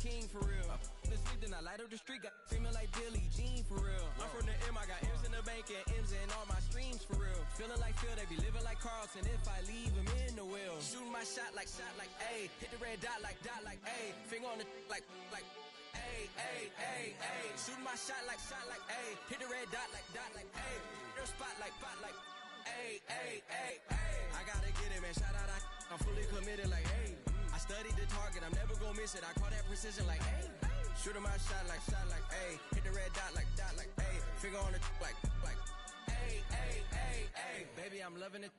king for real. I f***ing sleep, then I light up the street, got screaming like Billie Jean for real. I'm from the M, I got M's in the bank and M's in all my streams for real. Feeling like Phil, they be living like Carlton if I leave him in the wheel. Shooting my shot like, ayy. Hit the red dot like, ayy. Finger on the like, ayy, ayy, ayy, ayy. Shooting my shot like, ayy. Hit the red dot like, ayy. Their spot like, ayy, ayy, ayy, ayy. I gotta get it, man. Shout out, I'm fully committed like, ayy. I studied the target, I'm never gonna miss it. I call that precision like, ayy. Shooting my shot like, ayy. Hit the red dot like, ayy. Finger on the like, ayy, ayy, ayy, ayy. Baby, I'm loving it.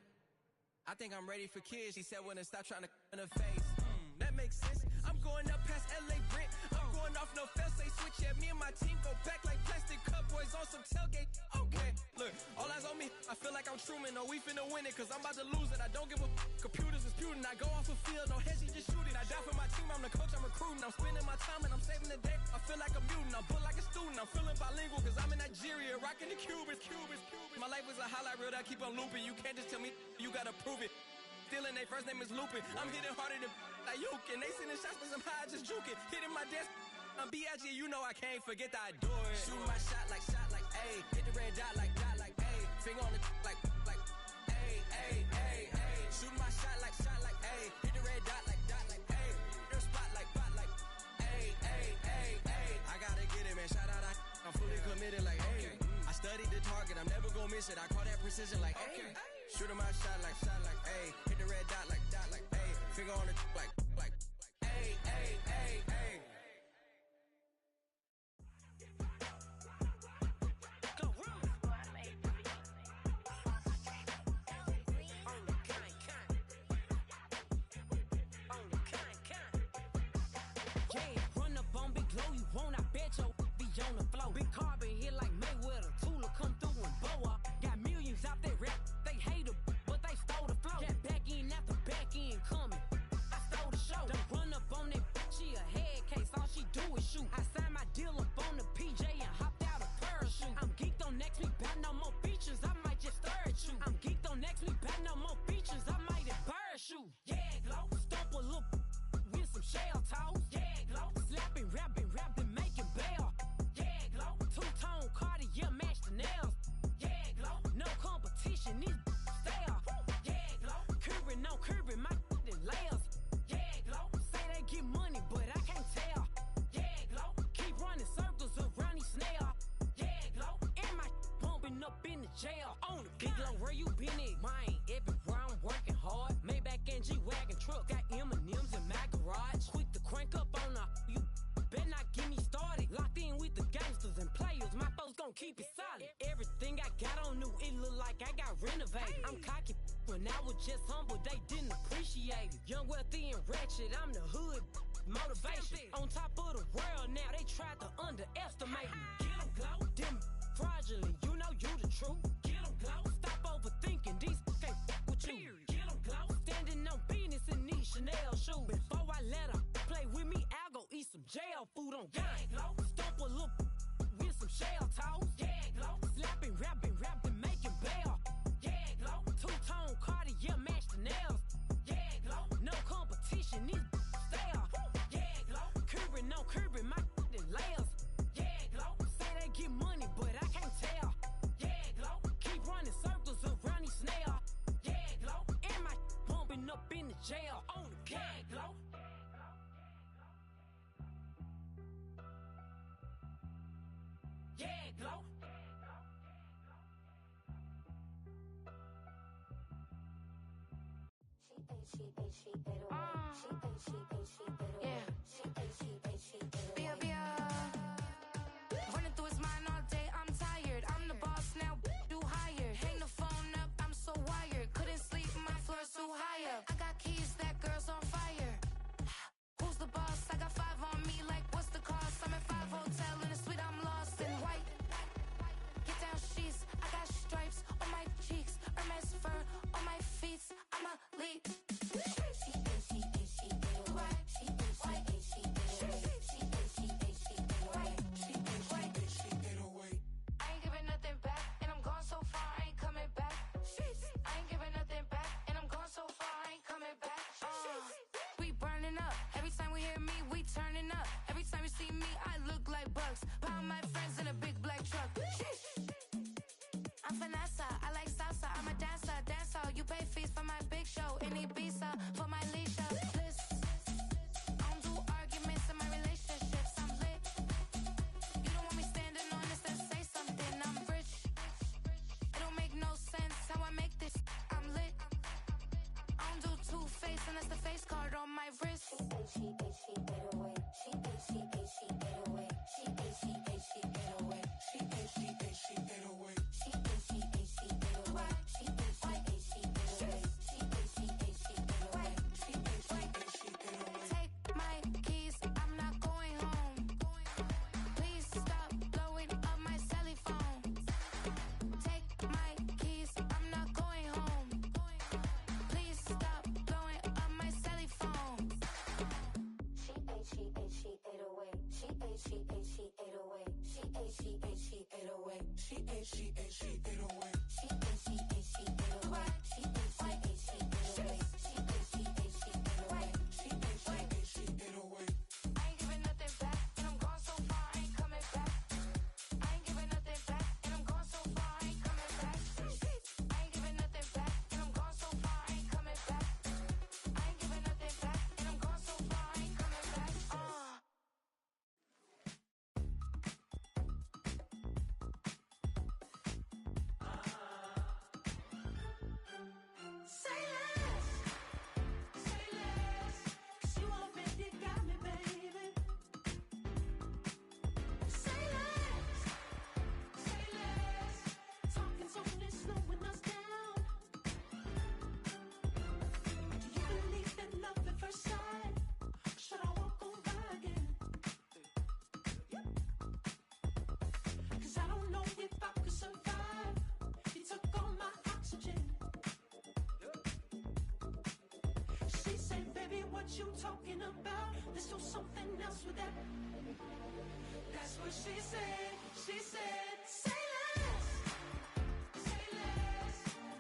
I think I'm ready for kids. She said when to stop trying to in her face. That makes sense. I'm going up past LA Brent. I'm going off no fail, say switch. Yeah, me and my team go back like plastic cup boys on some tailgate. Okay, look, all eyes on me. I feel like I'm Truman. No, we finna win it, cause I'm about to lose it. I don't give a computers disputing. I go off the field, no heads, just shooting. I die for my team, I'm the coach, I'm recruiting. I'm spending my time and I'm saving the day. I feel like a mutant, I'm built like a student. I'm feeling bilingual, cause I'm in Nigeria, rocking the Cubans. My life is a highlight reel that I keep on looping. You can't just tell me, you gotta prove it. Stealing, they first name is Lupin. I'm hitting harder than like Yukin. They sending shots, but somehow I just juke it. Hitting my desk, I'm B.I.G. You know I can't forget that I do it. Shooting my shot like, ayy. Hit the red dot like, ayy. Finger on the like, ayy, ayy, ayy, ayy. Shooting my shot like, ayy. Hit the red dot like, ayy. Their spot like, ayy, ayy, ayy, ayy. I gotta get it, man. Shout out, I'm fully committed like, ayy. I studied the target, I'm never gonna miss it. I call that precision like, ayy. Shooting my shot like, ayy. Hit the red dot like, ayy. Finger on the like, ayy, ayy, ayy, ayy. Go run. On the kind. Yeah, run up on Big Glow, you won't, I bet your be on the floor. Big carbon hit like Mayweather, Tula come through and blow up. Got millions out there rap, they hate her, but they stole the flow. Got back in after back in coming, I stole the show. Don't run up on that bitch, she a head case, all she do is shoot. I signed my deal up on the PJ and hopped out a parachute. I'm geeked on next week, bout no more features, I might just stare at you. I'm geeked on next week, bout no more features, I might embarrass you. Yeah, Glow, stomp a little with some shell toes. Yeah, Glow, slapping, rapping, making bail. Yeah, Glow, two-tone Cartier match the nails. Yeah, Glow, no competition, these stale. Yeah, Glow, curving, my layers. Yeah, Glow, say they get money, but I can't tell. Yeah, Glow, keep running circles around these snail. Yeah, Glow, and my bumping up in the jail. On the Big Glow, where you been at? Mine, everywhere I'm working hard. Maybach and G-Wagon truck, got M&M's in my garage. Quick to crank up on you. Better not get me started. Locked in with the gangsters and players. My folks gon' keep it solid. Everything I got on new, it look like I got renovated. I'm cocky when I was just humble, they didn't appreciate it. Young, wealthy, and ratchet, I'm the hood motivation. On top of the world now, they tried to underestimate me. Get 'em, Glow. Them fraudulent, you know you the truth. Get 'em, Glow. Stop overthinking, these can't with you. Get 'em, Glow. Standing on business in these Chanel shoes. Before I let her play with me, I'll go eat some jail food on gang. Glow. Stomp a little with some shell toes. Yeah, Glow. Slapping, rapping, making bail. Yeah, Glow. Two-tone Cartier match the nails. Yeah, Glow. No competition, these stale. Yeah, Glow. Curving, my layers. Yeah, Glow. Say they get money, but I can't tell. Yeah, Glow. Keep running circles around these snail. Yeah, Glow. And my bumping up in the jail. On the gang, Glow. Yeah, Glow. Running through his mind all day, I'm tired. I'm the boss now, do higher. Hang the phone up, I'm so wired. Couldn't sleep, my floor's too high up. I got keys, that girl's on fire. Who's the boss? I got 5 on me, like what's the cost? I'm at 5 hotel in a suite, I'm lost in white. Get down sheets, I got stripes on my cheeks, Hermes fur on my feet. I'm a lead. I ain't giving nothing back, and I'm gone so far, I ain't coming back. I ain't giving nothing back, and I'm gone so far, I ain't coming back. We burning up, every time we hear me, we turning up. Every me, I look like bugs. Pound my friends in a big black truck. I'm Vanessa, I like salsa, I'm a dancer, dancer. You pay fees for my big show in Ibiza, for my leisure. I don't do arguments in my relationships, I'm lit. You don't want me standing on this, then say something, I'm rich. It don't make no sense how I make this, I'm lit. I don't do two-face unless the face card on my wrist. She ate, she ate away. She ate, she ate, she ate away. She ate, she ate, she ate away. She ate, she ate, she ate away. She ate, she ate, she ate away. She ate, she ate, she ate away. She ate, she ate, she ate away. She ate, she ate, she ate away. Take my keys, I'm not going home. Please stop blowing up my celly phone. Take my keys, I'm not going home. Please stop blowing up my celly phone. She ate, she ate, she ate away. She ate, she ate, she ate away. She ate, she ate, she ate away. She ate, she ate, she ate away. She ate, she ate, she ate away. She ate, she ate, she ate away. She ate, she ate, she ate away. She ate, she ate, she ate away. I ain't giving nothing back, and I'm gone so far, I ain't coming back. I ain't giving nothing back, and I'm gone so far, I ain't coming back. I ain't giving nothing back, and I'm gone so far, I ain't coming back. I ain't giving nothing back, and I'm gone so far, I ain't coming back. Say less, 'cause you already got me, baby. Say less, talking's only slowing us down. Do you believe in love at first sight? Should I walk over again? 'Cause I don't know if I could survive. You took all my oxygen. She said, baby, what you talking about? Let's do something else with that. That's what she said. She said, say less,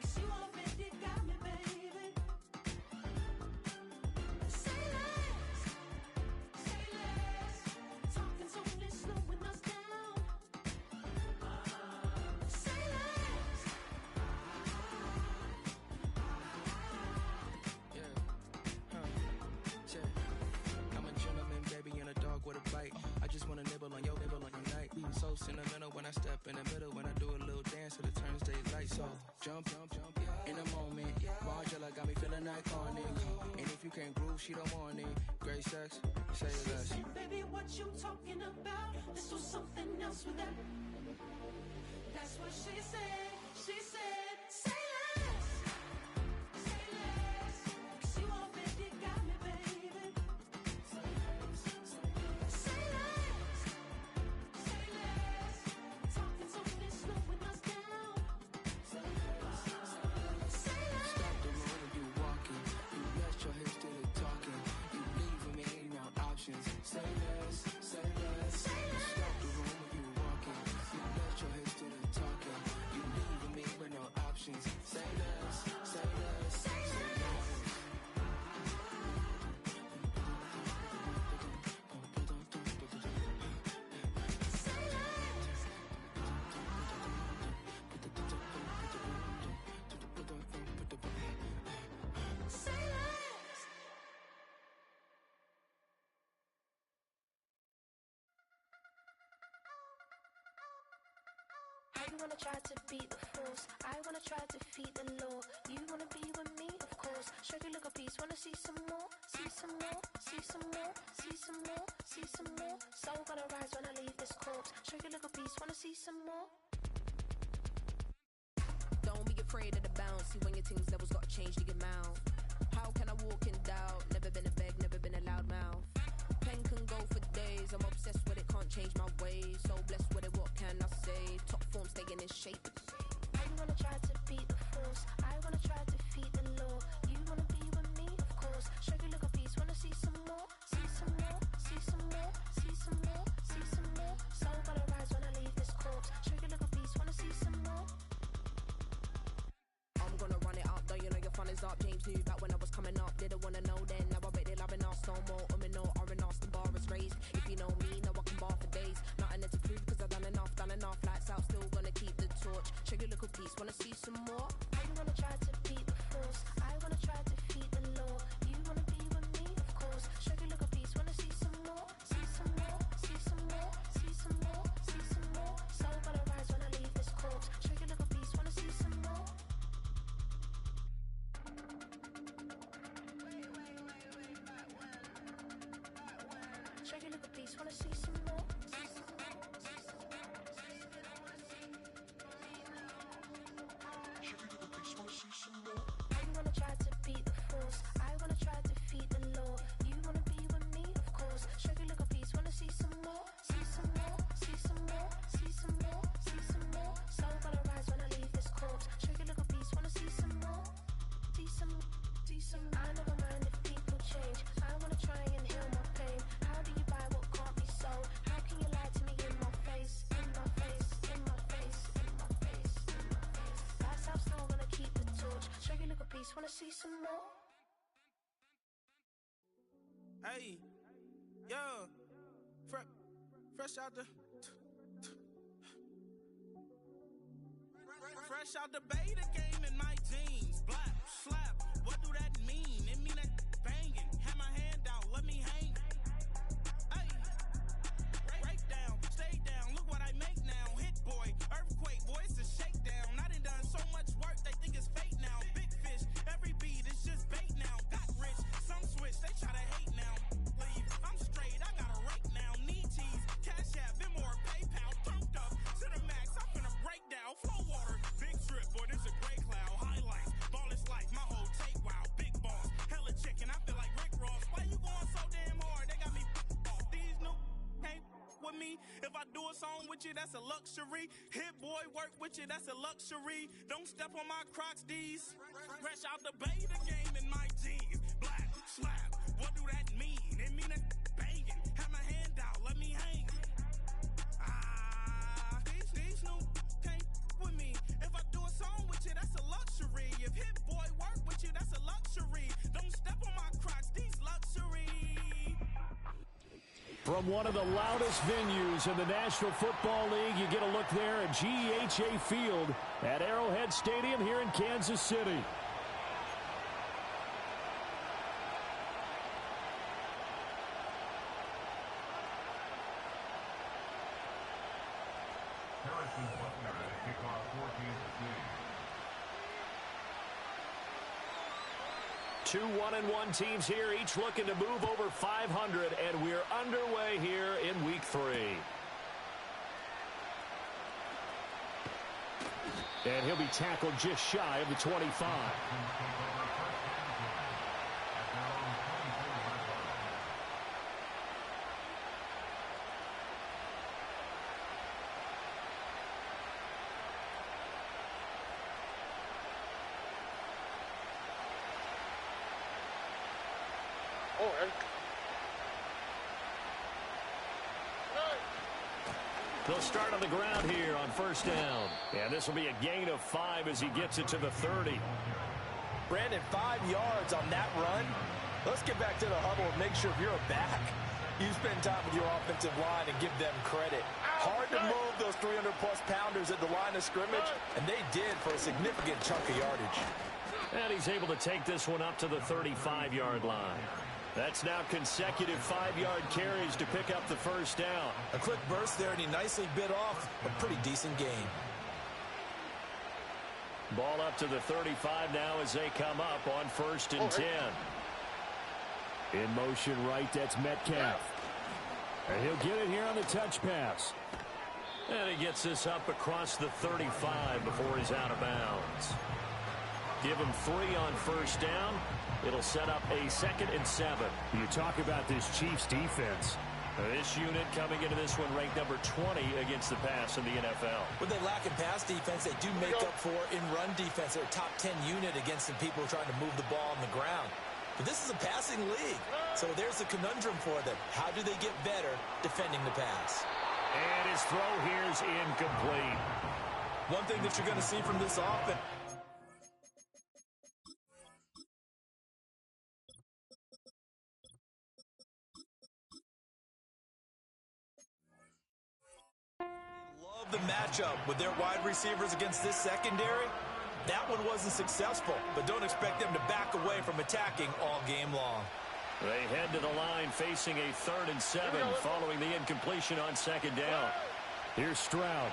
'cause you already got me, baby. Say less, talking's only slowing us down. Say less. I'm a gentleman, baby, and a dog with a bite. I just wanna nibble on your night. So sentimental when I step in the middle. When I do a little dance, till it turns daylight. So jump, in a moment. Margella got me feeling iconic. And if you can't groove, she don't want it. Great sex, say less. Say, baby, what you talking about? Let's do something else with that. That's what she said. She said, say less, 'cause you already got me, baby. Say less, talking's only slowing us down. Say less. Stop the road when you walking. You rest your hips to the talking. You leaving me no options. Say less, say less. You stop the road when you walking. You rest your hips to the talking. You leaving me with no options. Say less, say less, say less. Say less. I wanna try to beat the force. I wanna try to defeat the law. You wanna be with me, of course. Show you look a piece. Wanna see some more? See some more? See some more? See some more? See some more? Soul gonna rise when I leave this corpse. Show you look a piece. Wanna see some more? Don't be afraid of the bounce. See when your things levels gotta change to your mouth. How can I walk in doubt? Never been a beg, never been a loud mouth. Pen can go for days. I'm obsessed with it, can't change my ways. So blessed with it, what can I say? Top form staying in shape. I wanna try to beat the force. I wanna try to defeat the law. You wanna be with me, of course. Show you look a piece. Wanna see some more? See some more? See some more? See some more? See some more? Soul gonna rise when I leave this corpse. Show you look a piece. Wanna see some more? I'm gonna run it up, though you know your fun is up. James knew back when I was coming up. Didn't wanna know then. Now I bet they loving us no more. No, R and us, the bar is raised. If you know me, now I can wanna see some more? You wanna try to beat the force, I wanna try to defeat the law. You wanna be with me, of course. Shake a little piece, wanna see some more? See some more, see some more, see some more, see some more. Soul gonna rise when I leave this corpse. Shake a little piece, wanna see some more? Shake a little piece, wanna see some more? You wanna try to beat the force, I wanna try to defeat the law. You wanna be with me, of course. Shake a little piece, wanna see some more? See some more, see some more, see some more, see some more. Soul gonna rise when I leave this corpse. Shake a little piece, wanna see some more? See some, see some. I never mind if people change. I wanna try and heal my pain. How do you buy what can't be sold? How can you lie to me in my face? In my face, in my face, in my face, in my face. That's how still gonna keep the torch. Shake a little piece, wanna see some more? Hey, yo, fresh out the, fresh out the beta game in my jeans. Black slap, what do that mean? It mean that banging. Have my hand out, let me hang. Hey, break down, stay down. Look what I make now. Hit boy, earthquake, boy, it's a shakedown. I done so much work, they think it's fake now. Big fish, every beat is just bait now. Got rich, some switch, they try to hate now. Leave, I'm straight, I got a rake now. Need cheese, cash app, Venmo or PayPal. Turned up to the max, I'm finna break down. Flow water, big trip, boy, this a gray cloud. Highlights, ball is life, my whole take wow. Big boss, hella chicken, I feel like Rick Ross. Why you going so damn hard? They got me off. These new can't with me. If I do a song with you, that's a luxury. Hit boy, work with you, that's a luxury. Don't step on my Crocs, D's. Fresh out the beta game in my jeans. Black slap, what do that mean? It mean that banging. Have my hand out, let me hang. These new can't with me. If I do a song with you, that's a luxury. If hit boy work with you, that's a luxury. Don't step on my Crocs, these luxury. From one of the loudest venues in the National Football League, you get a look there at GEHA Field at Arrowhead Stadium here in Kansas City. Two 1-1 teams here, each looking to move over 500, and we're underway here in week 3. And he'll be tackled just shy of the 25. They'll start on the ground here on first down. And this will be a gain of 5 as he gets it to the 30. Brandon, 5 yards on that run. Let's get back to the huddle and make sure if you're a back, you spend time with your offensive line and give them credit. Hard to move those 300-plus pounders at the line of scrimmage, and they did for a significant chunk of yardage. And he's able to take this one up to the 35-yard line. That's now consecutive 5-yard carries to pick up the first down. A quick burst there, and he nicely bit off a pretty decent gain. Ball up to the 35 now as they come up on first and 10. In motion right, that's Metcalf. And he'll get it here on the touch pass. And he gets this up across the 35 before he's out of bounds. Give him 3 on first down. It'll set up a 2nd and 7. You talk about this Chiefs defense. This unit coming into this one ranked number 20 against the pass in the NFL. When they lack in pass defense, they do make up for in run defense. They're a top 10 unit against the people trying to move the ball on the ground. But this is a passing league, so there's a conundrum for them. How do they get better defending the pass? And his throw here is incomplete. One thing that you're going to see from this offense. The matchup with their wide receivers against this secondary. That one wasn't successful, but don't expect them to back away from attacking all game long. They head to the line facing a 3rd and 7 following the incompletion on 2nd down. Here's Stroud.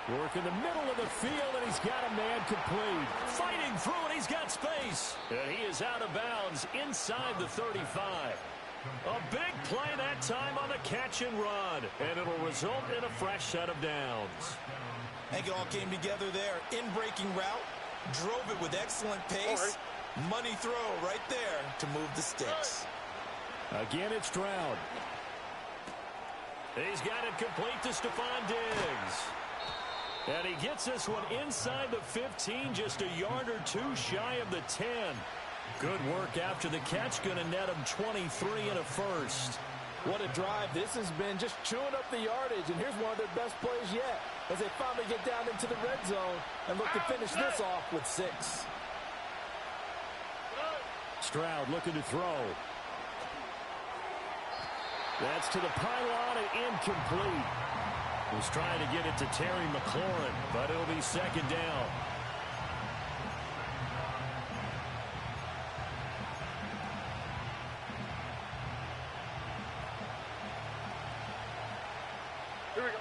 Work in the middle of the field, and he's got a man complete. Fighting through, and he's got space. And he is out of bounds inside the 35. A big play that time on the catch and run, and it'll result in a fresh set of downs. I think it all came together there. In-breaking route, drove it with excellent pace. Money throw right there to move the sticks. Again, it's Stroud. He's got it complete to Stephon Diggs. And he gets this one inside the 15, just a yard or two shy of the 10. Good work after the catch, going to net him 23 and a first. What a drive this has been, just chewing up the yardage. And here's one of their best plays yet as they finally get down into the red zone and look to finish this off with 6. Stroud looking to throw. That's to the pylon and incomplete. Was trying to get it to Terry McLaurin, but it'll be 2nd down. Here we go.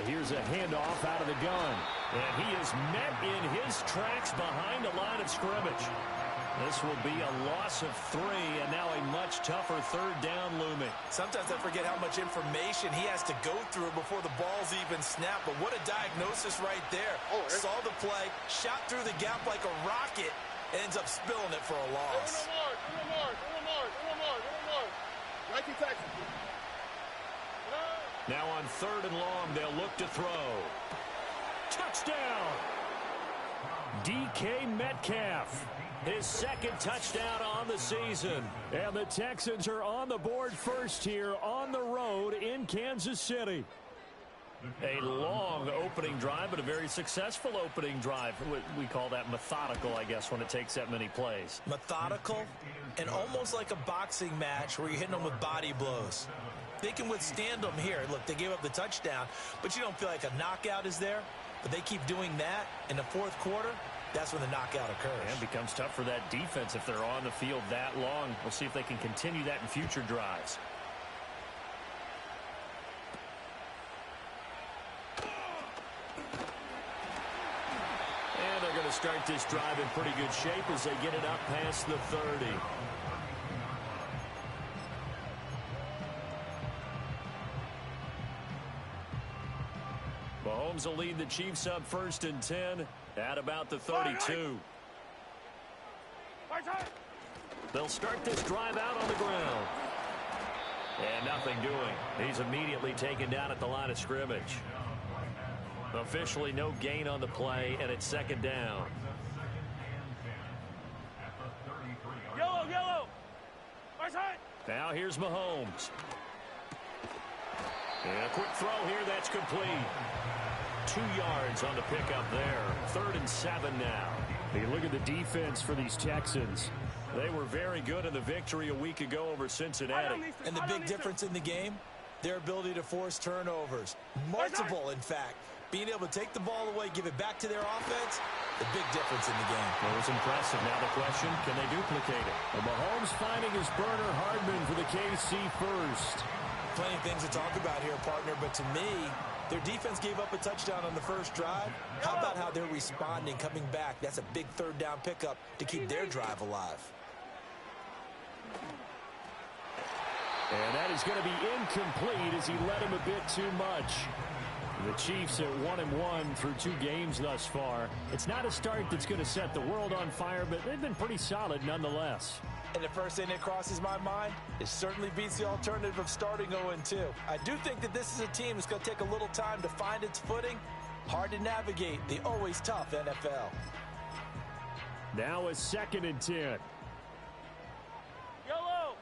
Here's a handoff out of the gun. And he is met in his tracks behind the line of scrimmage. This will be a loss of 3, and now a much tougher 3rd down looming. Sometimes I forget how much information he has to go through before the ball's even snapped. But what a diagnosis right there. Saw the play, shot through the gap like a rocket, and ends up spilling it for a loss. Now on 3rd and long, they'll look to throw. Touchdown! DK Metcalf. His 2nd touchdown on the season. And the Texans are on the board first here on the road in Kansas City. A long opening drive, but a very successful opening drive. We call that methodical, I guess, when it takes that many plays. Methodical and almost like a boxing match where you're hitting them with body blows. They can withstand them here. Look, they gave up the touchdown, but you don't feel like a knockout is there. But they keep doing that in the 4th quarter. That's when the knockout occurs. And it becomes tough for that defense if they're on the field that long. We'll see if they can continue that in future drives. And they're going to start this drive in pretty good shape as they get it up past the 30. Mahomes will lead the Chiefs up 1st and 10 at about the 32. They'll start this drive out on the ground. And nothing doing. He's immediately taken down at the line of scrimmage. Officially no gain on the play, and it's 2nd down. Yellow. Now here's Mahomes. And a quick throw here, that's complete. 2 yards on the pickup there. 3rd and 7 now. Hey, look at the defense for these Texans. They were very good in the victory a week ago over Cincinnati. And the big difference in the game, their ability to force turnovers. Multiple, in fact. Being able to take the ball away, give it back to their offense, the big difference in the game. It was impressive. Now the question, can they duplicate it? Well, Mahomes finding his burner Hardman for the KC first. Plenty of things to talk about here, partner, but to me, their defense gave up a touchdown on the first drive. How about how they're responding, coming back? That's a big 3rd down pickup to keep their drive alive. And that is going to be incomplete as he led him a bit too much. The Chiefs at 1-1 through 2 games thus far. It's not a start that's going to set the world on fire, but they've been pretty solid nonetheless. And the first thing that crosses my mind, it certainly beats the alternative of starting 0-2. I do think that this is a team that's going to take a little time to find its footing. Hard to navigate the always tough NFL. Now a 2nd and 10. Yellow.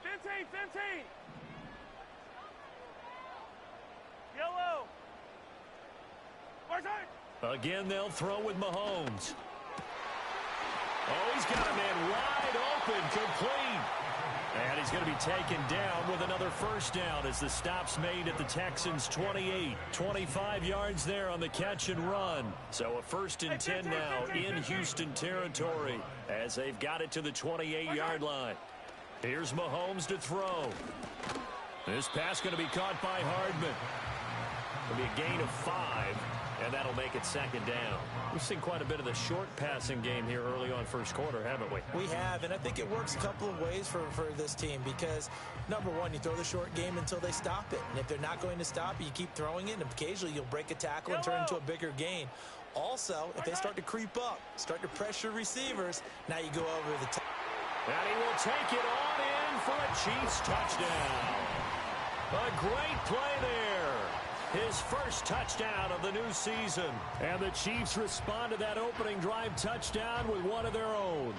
15. Yellow. Again, they'll throw with Mahomes. Oh, he's got a man wide open, complete. And he's going to be taken down with another first down as the stop's made at the Texans' 28. 25 yards there on the catch and run. So a 1st and 10 now in Houston territory as they've got it to the 28-yard line. Here's Mahomes to throw. This pass going to be caught by Hardman. It'll be a gain of 5, and that'll make it 2nd down. We've seen quite a bit of the short passing game here early on first quarter, haven't we? We have, and I think it works a couple of ways for this team because, number one, you throw the short game until they stop it. And if they're not going to stop it, you keep throwing it, and occasionally you'll break a tackle and turn it into a bigger gain. Also, if they start to creep up, start to pressure receivers, now you go over the top. And he will take it on in for a Chiefs touchdown. A great play there. His first touchdown of the new season. And the Chiefs respond to that opening drive touchdown with one of their own.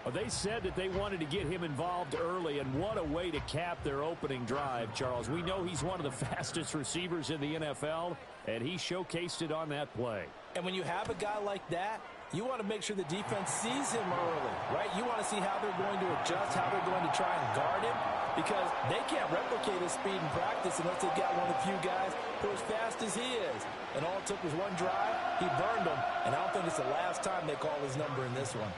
Well, they said that they wanted to get him involved early, and what a way to cap their opening drive, Charles. We know he's one of the fastest receivers in the NFL, and he showcased it on that play. And when you have a guy like that, you want to make sure the defense sees him early, right? You want to see how they're going to adjust, how they're going to try and guard him, because they can't replicate his speed in practice unless they've got one of the few guys who are as fast as he is. And all it took was one drive. He burned them, and I don't think it's the last time they call his number in this one.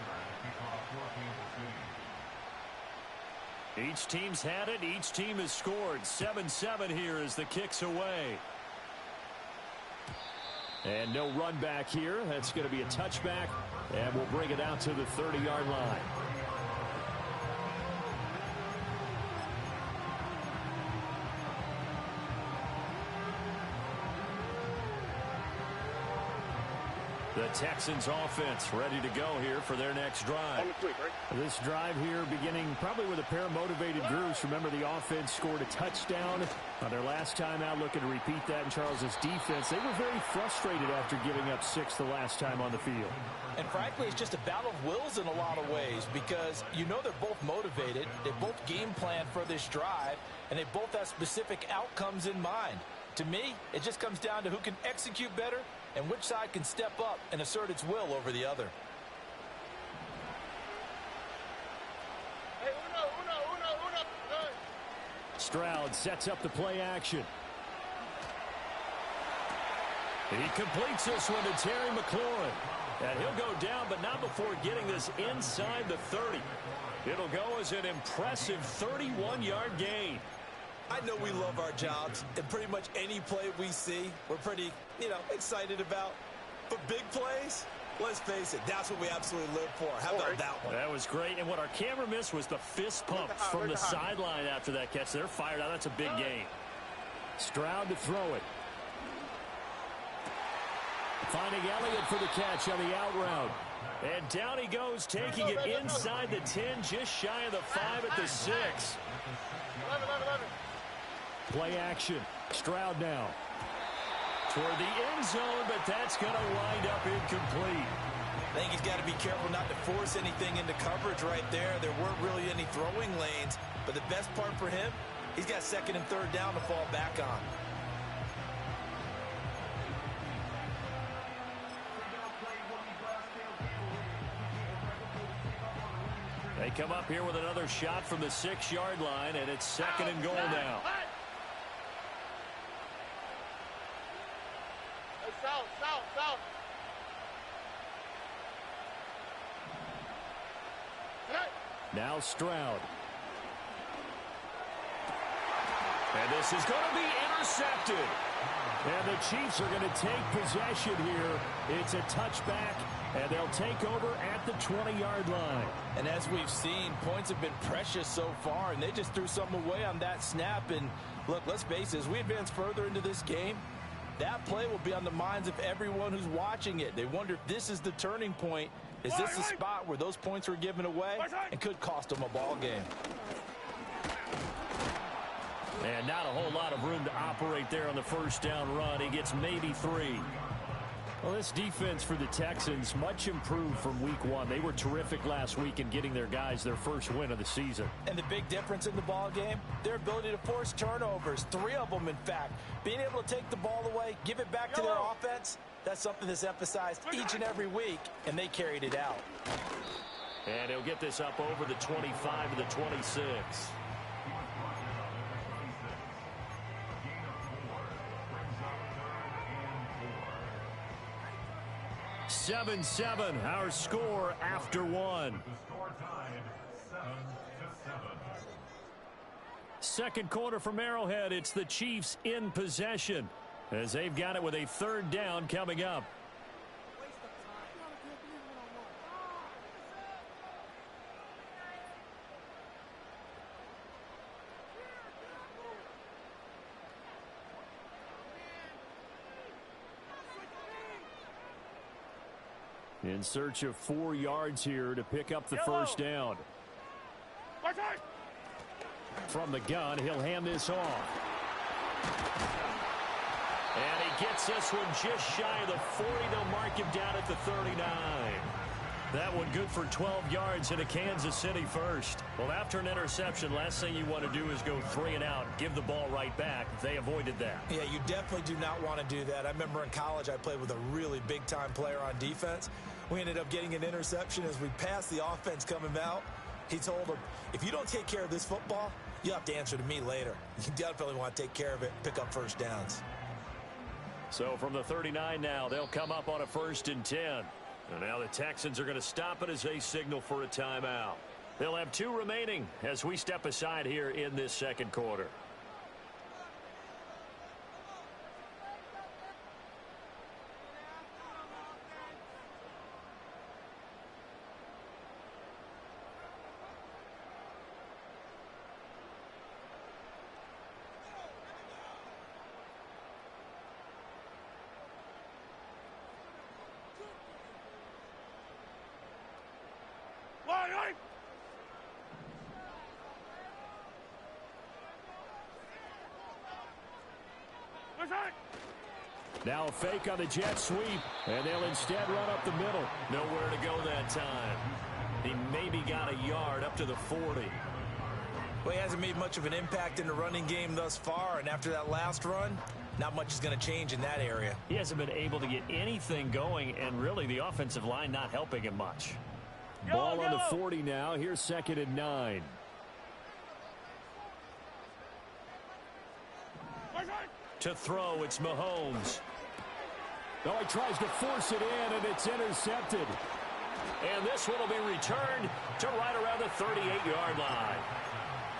Each team's had it. Each team has scored. 7-7 here as the kick's away. And no run back here. That's going to be a touchback, and we'll bring it out to the 30-yard line. The Texans offense ready to go here for their next drive. This drive here beginning probably with a pair of motivated groups. Remember, the offense scored a touchdown on their last time out, looking to repeat that in Charles's defense. They were very frustrated after giving up 6 the last time on the field. And frankly, it's just a battle of wills in a lot of ways because you know they're both motivated. They both game plan for this drive, and they both have specific outcomes in mind. To me, it just comes down to who can execute better and which side can step up and assert its will over the other. Stroud sets up the play action. He completes this one to Terry McLaurin. And he'll go down, but not before getting this inside the 30. It'll go as an impressive 31-yard gain. I know we love our jobs, and pretty much any play we see, we're pretty, excited about. But big plays, let's face it, that's what we absolutely live for. How about that one? That was great, and what our camera missed was the fist pump from the sideline after that catch. They're fired out. That's a big gain. Stroud to throw it. Finding Elliott for the catch on the out route. And down he goes, taking it inside the 10, just shy of the 5 at the 6. Play action. Stroud now. Toward the end zone, but that's going to wind up incomplete. I think he's got to be careful not to force anything into coverage right there. There weren't really any throwing lanes, but the best part for him, he's got 2nd and 3rd down to fall back on. They come up here with another shot from the 6-yard line, and it's 2nd and goal now. South. Now Stroud. And this is going to be intercepted. And the Chiefs are going to take possession here. It's a touchback, and they'll take over at the 20-yard line. And as we've seen, points have been precious so far, and they just threw something away on that snap. And look, let's face it, as we advance further into this game, that play will be on the minds of everyone who's watching it. They wonder if this is the turning point. Is this the spot where those points were given away and could cost them a ball game? And not a whole lot of room to operate there on the first down run. He gets maybe 3. Well, this defense for the Texans, much improved from week 1. They were terrific last week in getting their guys their first win of the season. And the big difference in the ball game, their ability to force turnovers, 3 of them, in fact. Being able to take the ball away, give it back to their offense, that's something that's emphasized each and every week, and they carried it out. And he'll get this up over the 25 to the 26. 7-7, our score after one. Second quarter from Arrowhead, it's the Chiefs in possession as they've got it with a third down coming up. In search of 4 yards here to pick up the first down. From the gun, he'll hand this off. And he gets this one just shy of the 40. They'll mark him down at the 39. That one good for 12 yards in a Kansas City first. Well, after an interception, last thing you want to do is go 3 and out, give the ball right back. They avoided that. Yeah, you definitely do not want to do that. I remember in college I played with a really big-time player on defense. We ended up getting an interception as we passed the offense coming out. He told him, if you don't take care of this football, you'll have to answer to me later. You definitely want to take care of it, pick up first downs. So from the 39 now, they'll come up on a 1st and 10. And now the Texans are going to stop it as they signal for a timeout. They'll have 2 remaining as we step aside here in this second quarter. Now a fake on the jet sweep, and they'll instead run up the middle. Nowhere to go that time. He maybe got a yard up to the 40. Well, he hasn't made much of an impact in the running game thus far, and after that last run, not much is going to change in that area. He hasn't been able to get anything going, and really the offensive line not helping him much. Ball on the 40 now. Here's 2nd and 9. To throw, it's Mahomes. Oh, he tries to force it in, and it's intercepted. And this one will be returned to right around the 38-yard line.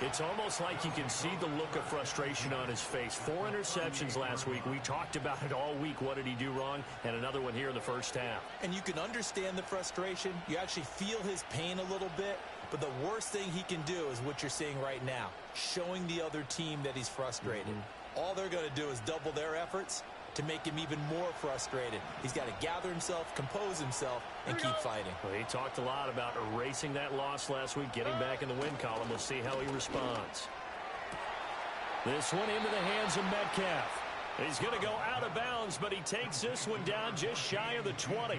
It's almost like you can see the look of frustration on his face. 4 interceptions last week. We talked about it all week. What did he do wrong? And another one here in the first half. And you can understand the frustration. You actually feel his pain a little bit. But the worst thing he can do is what you're seeing right now, showing the other team that he's frustrated. All they're going to do is double their efforts to make him even more frustrated. He's got to gather himself, compose himself, and keep fighting. Well, he talked a lot about erasing that loss last week, getting back in the win column. We'll see how he responds. This one into the hands of Metcalf. He's going to go out of bounds, but he takes this one down just shy of the 20.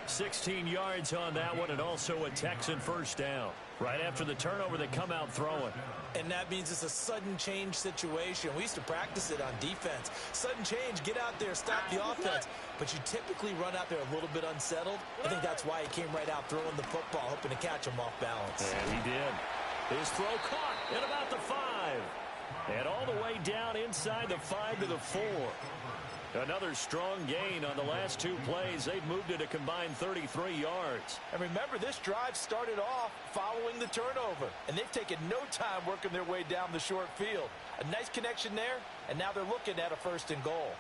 16 yards on that one, and also a Texan first down. Right after the turnover, they come out throwing. And that means it's a sudden change situation. We used to practice it on defense. Sudden change, get out there, stop the offense. But you typically run out there a little bit unsettled. I think that's why he came right out throwing the football, hoping to catch him off balance. And he did. His throw caught at about the 5. And all the way down inside the 5 to the 4. Another strong gain on the last 2 plays. They've moved it a combined 33 yards. And remember, this drive started off following the turnover. And they've taken no time working their way down the short field. A nice connection there, and now they're looking at a 1st and goal.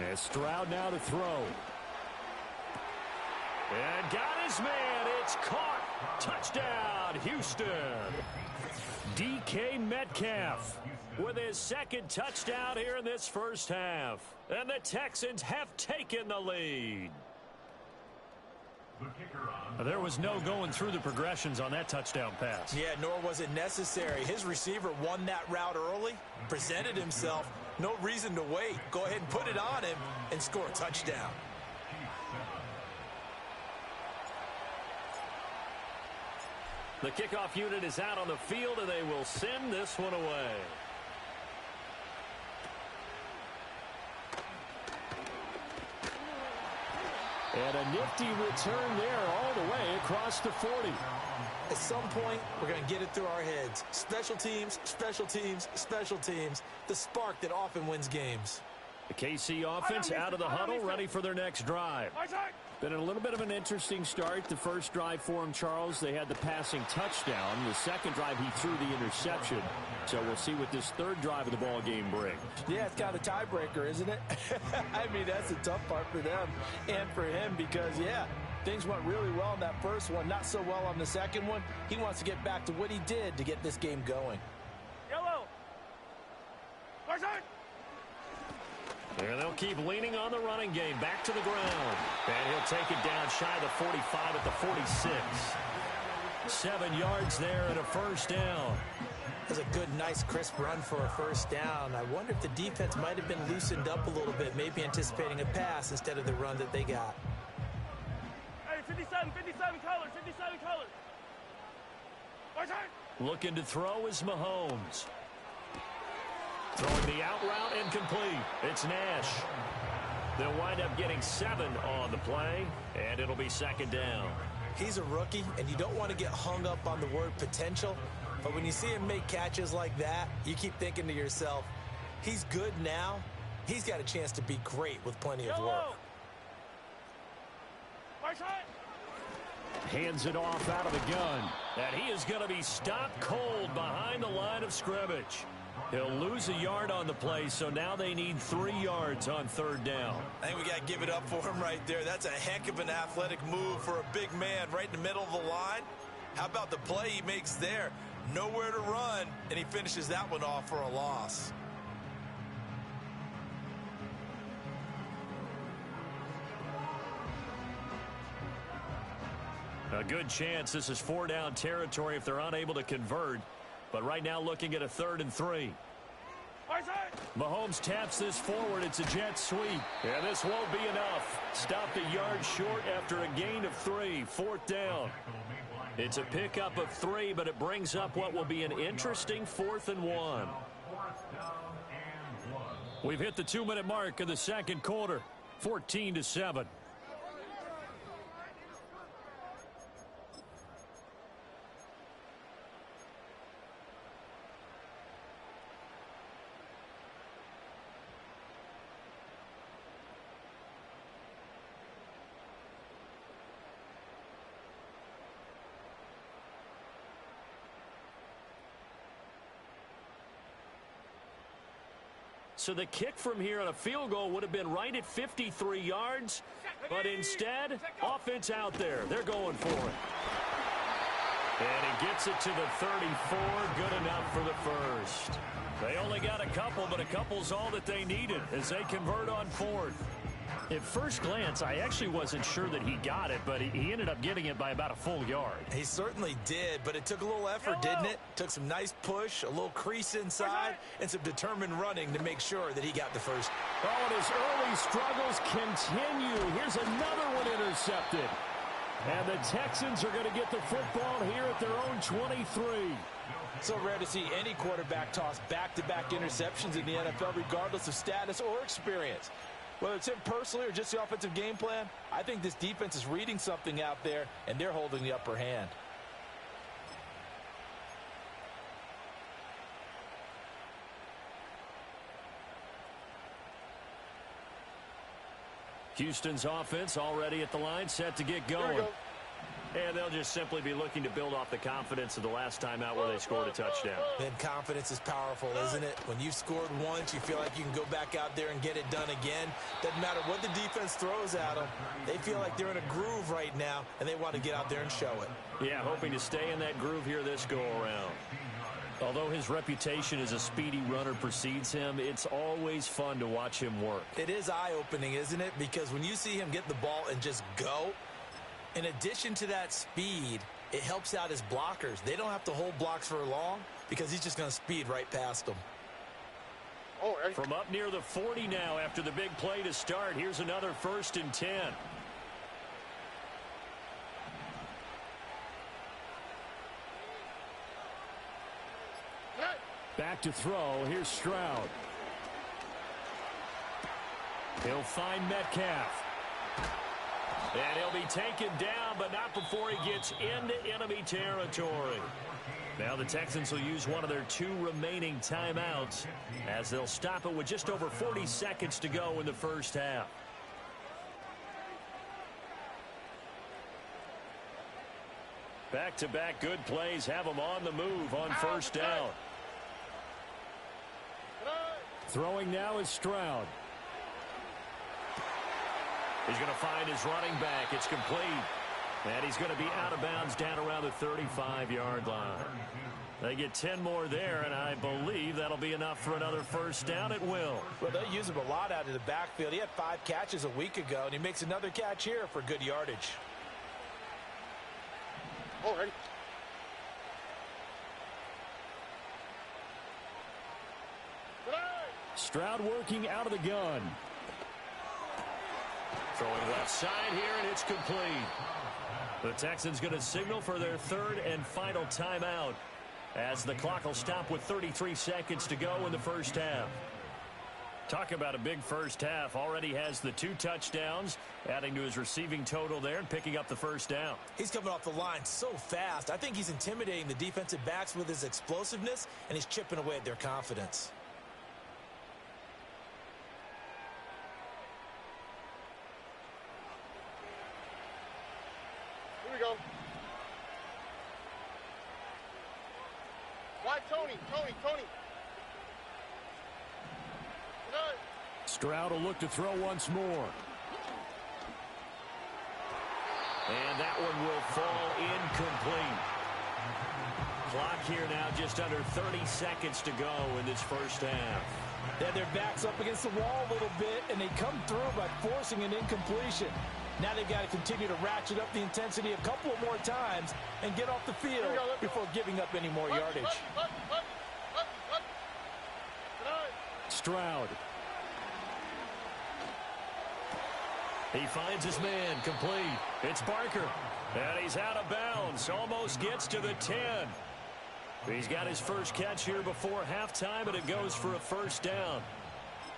And Stroud now to throw. And got his man. It's caught. Touchdown, Houston. DK Metcalf with his 2nd touchdown here in this first half. And the Texans have taken the lead. There was no going through the progressions on that touchdown pass. Yeah, nor was it necessary. His receiver won that route early, presented himself. No reason to wait. Go ahead and put it on him and score a touchdown. The kickoff unit is out on the field, and they will send this one away. And a nifty return there all the way across the 40. At some point, we're going to get it through our heads. Special teams, special teams, special teams. The spark that often wins games. The KC offense out of the huddle, ready for their next drive. Been a little bit of an interesting start. The first drive for him, Charles, they had the passing touchdown. The second drive, he threw the interception. So we'll see what this third drive of the ball game brings. Yeah, it's kind of a tiebreaker, isn't it? I mean, that's the tough part for them and for him because, yeah, things went really well in that first one, not so well on the second one. He wants to get back to what he did to get this game going. Yellow. And they'll keep leaning on the running game. Back to the ground. And he'll take it down shy of the 45 at the 46. 7 yards there and a first down. That's a good, nice, crisp run for a first down. I wonder if the defense might have been loosened up a little bit, maybe anticipating a pass instead of the run that they got. Hey, 57 colors, 57 colors. Looking to throw is Mahomes. Throwing the out route incomplete. It's Nash. They'll wind up getting 7 on the play, and it'll be second down. He's a rookie, and you don't want to get hung up on the word potential, but when you see him make catches like that, you keep thinking to yourself, he's good now. He's got a chance to be great with plenty of work. Hands it off out of the gun, and he is going to be stopped cold behind the line of scrimmage. He'll lose a yard on the play, so now they need 3 yards on third down. I think we got to give it up for him right there. That's a heck of an athletic move for a big man right in the middle of the line. How about the play he makes there? Nowhere to run, and he finishes that one off for a loss. A good chance this is 4-down territory if they're unable to convert. But right now looking at a 3rd and 3. Mahomes taps this forward. It's a jet sweep. And this won't be enough. Stopped a yard short after a gain of 3. 4th down. It's a pickup of 3, but it brings up what will be an interesting 4th and 1. We've hit the 2-minute mark of the second quarter. 14-7. So the kick from here on a field goal would have been right at 53 yards. But instead, offense out there. They're going for it. And he gets it to the 34. Good enough for the first. They only got a couple, but a couple's all that they needed as they convert on 4th. At first glance, I actually wasn't sure that he got it, but he ended up getting it by about a full yard. He certainly did, but it took a little effort, didn't it? Took some nice push, a little crease inside, and some determined running to make sure that he got the first. Oh, and his early struggles continue. Here's another one intercepted. And the Texans are going to get the football here at their own 23. So rare to see any quarterback toss back-to-back interceptions in the NFL, regardless of status or experience. Whether it's him personally or just the offensive game plan, I think this defense is reading something out there, and they're holding the upper hand. Houston's offense already at the line, set to get going. And they'll just simply be looking to build off the confidence of the last time out where they scored a touchdown. And confidence is powerful, isn't it? When you've scored once, you feel like you can go back out there and get it done again. Doesn't matter what the defense throws at them. They feel like they're in a groove right now, and they want to get out there and show it. Yeah, hoping to stay in that groove here this go-around. Although his reputation as a speedy runner precedes him, it's always fun to watch him work. It is eye-opening, isn't it? Because when you see him get the ball and just go, in addition to that speed, it helps out his blockers. They don't have to hold blocks for long because he's just going to speed right past them. From up near the 40 now after the big play to start, here's another 1st and 10. back to throw. Here's Stroud. He'll find Metcalf. And he'll be taken down, but not before he gets into enemy territory. Now the Texans will use one of their 2 remaining timeouts as they'll stop it with just over 40 seconds to go in the first half. Back-to-back good plays have them on the move on first down. Throwing now is Stroud. He's going to find his running back. It's complete. And he's going to be out of bounds down around the 35-yard line. They get 10 more there, and I believe that'll be enough for another first down at will. Well, they use him a lot out of the backfield. He had 5 catches a week ago, and he makes another catch here for good yardage. Already. Stroud working out of the gun. Throwing left side here, and it's complete. The Texans going to signal for their 3rd and final timeout as the clock will stop with 33 seconds to go in the first half. Talk about a big first half. Already has the 2 touchdowns, adding to his receiving total there and picking up the first down. He's coming off the line so fast. I think he's intimidating the defensive backs with his explosiveness, and he's chipping away at their confidence. Here we go. Why Tony? Stroud will look to throw once more. And that one will fall incomplete. Clock here now just under 30 seconds to go in this first half. Yeah, their back's up against the wall a little bit, and they come through by forcing an incompletion. Now they've got to continue to ratchet up the intensity a couple of more times and get off the field before giving up any more yardage. Stroud. He finds his man, complete. It's Barker, and he's out of bounds. Almost gets to the 10. He's got his first catch here before halftime, and it goes for a first down.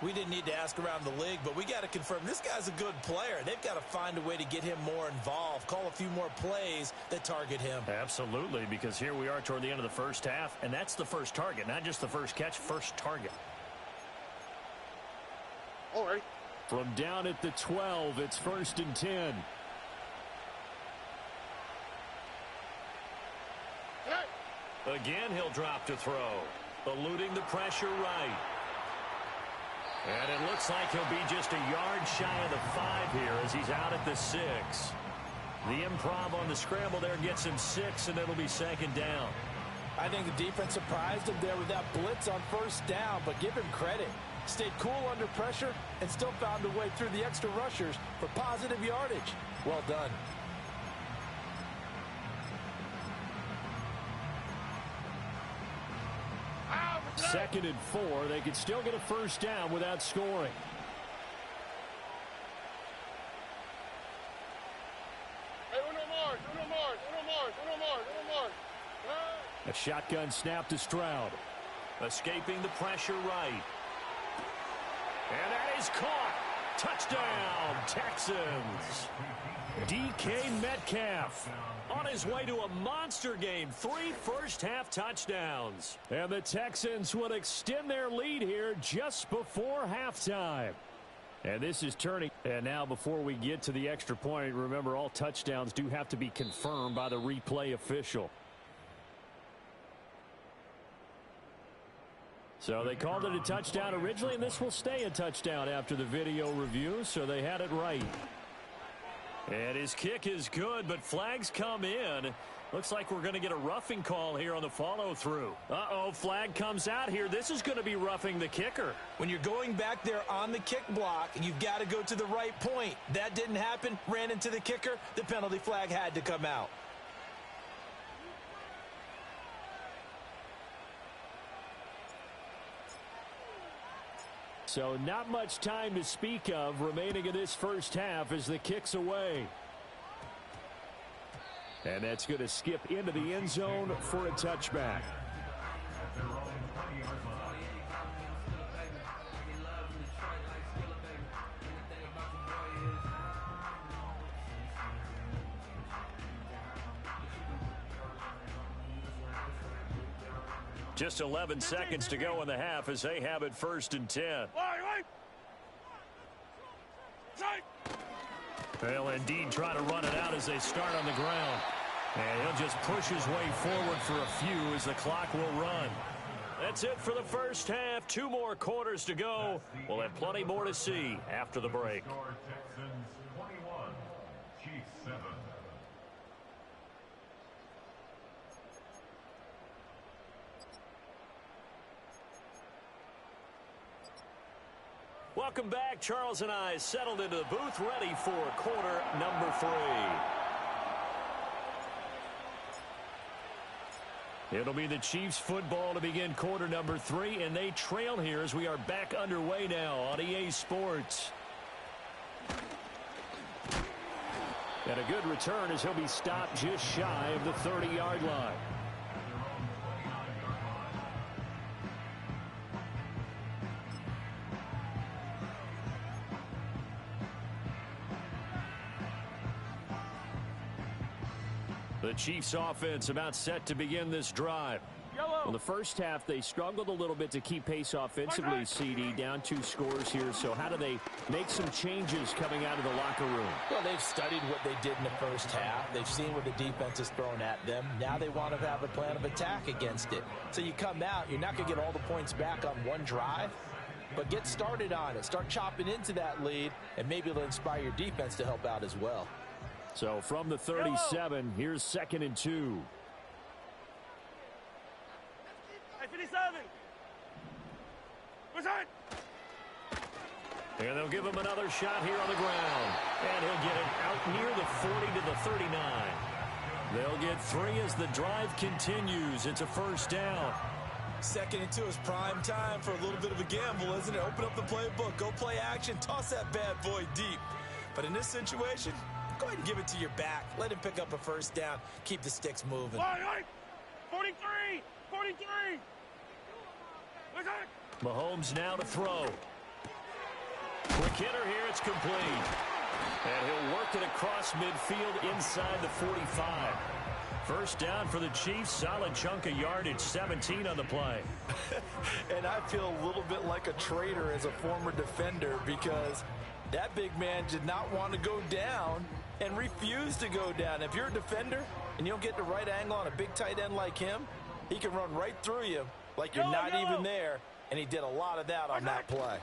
We didn't need to ask around the league, but we got to confirm this guy's a good player. They've got to find a way to get him more involved, call a few more plays that target him. Absolutely, because here we are toward the end of the first half, and that's the first target, not just the first catch, first target. All right. From down at the 12, it's 1st and 10. Again, he'll drop to throw, eluding the pressure right. And it looks like he'll be just a yard shy of the 5 here as he's out at the 6. The improv on the scramble there gets him 6, and it'll be 2nd down. I think the defense surprised him there with that blitz on first down, but give him credit. Stayed cool under pressure and still found a way through the extra rushers for positive yardage. Well done. Second and 4. They could still get a first down without scoring. Hey, uno more. A shotgun snap to Stroud. Escaping the pressure right. And that is caught. Touchdown, Texans. DK Metcalf on his way to a monster game. 3 first-half touchdowns. And the Texans will extend their lead here just before halftime. And this is turning. And now before we get to the extra point, remember all touchdowns do have to be confirmed by the replay official. So they called it a touchdown originally, and this will stay a touchdown after the video review, so they had it right. And his kick is good, but flags come in. Looks like we're going to get a roughing call here on the follow-through. Uh-oh, flag comes out here. This is going to be roughing the kicker. When you're going back there on the kick block, you've got to go to the right point. That didn't happen, ran into the kicker. The penalty flag had to come out. So not much time to speak of remaining in this first half as the kick's away. And that's going to skip into the end zone for a touchback. Just 11 seconds to go in the half as they have it 1st and 10. They'll indeed try to run it out as they start on the ground. And he'll just push his way forward for a few as the clock will run. That's it for the first half. 2 more quarters to go. We'll have plenty more to see after the break. Welcome back. Charles and I settled into the booth, ready for quarter number 3. It'll be the Chiefs football to begin quarter number 3, and they trail here as we are back underway now on EA Sports. And a good return as he'll be stopped just shy of the 30-yard line. The Chiefs offense about set to begin this drive. Well, the first half, they struggled a little bit to keep pace offensively, CD, down 2 scores here. So how do they make some changes coming out of the locker room? Well, they've studied what they did in the first half. They've seen what the defense has thrown at them. Now they want to have a plan of attack against it. So you come out, you're not going to get all the points back on one drive, but get started on it. Start chopping into that lead, and maybe it'll inspire your defense to help out as well. So from the 37, here's 2nd and 2. And they'll give him another shot here on the ground. And he'll get it out near the 40 to the 39. They'll get 3 as the drive continues. It's a 1st down. 2nd and 2 is prime time for a little bit of a gamble, isn't it? Open up the playbook, go play action, toss that bad boy deep. But in this situation, go ahead and give it to your back. Let him pick up a 1st down. Keep the sticks moving. 43! Mahomes now to throw. Quick hitter here. It's complete. And he'll work it across midfield inside the 45. 1st down for the Chiefs. Solid chunk of yardage. 17 on the play. And I feel a little bit like a traitor as a former defender because that big man did not want to go down and refused to go down. If you're a defender and you don't get the right angle on a big tight end like him, he can run right through you like you're not even there, and he did a lot of that on that play.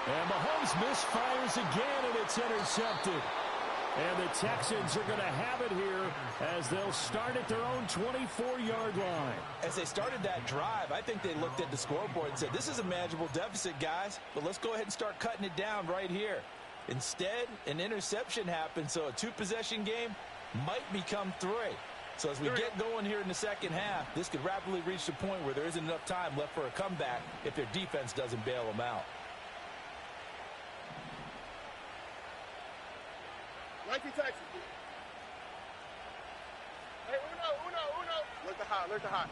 And Mahomes misfires again, and it's intercepted. And the Texans are going to have it here as they'll start at their own 24-yard line. As they started that drive, I think they looked at the scoreboard and said, this is a manageable deficit, guys, but let's go ahead and start cutting it down right here. Instead, an interception happened, so a 2-possession game might become 3. So as we get going here in the second half, this could rapidly reach the point where there isn't enough time left for a comeback if their defense doesn't bail them out. Texas. Hey, Uno. Alert the hot.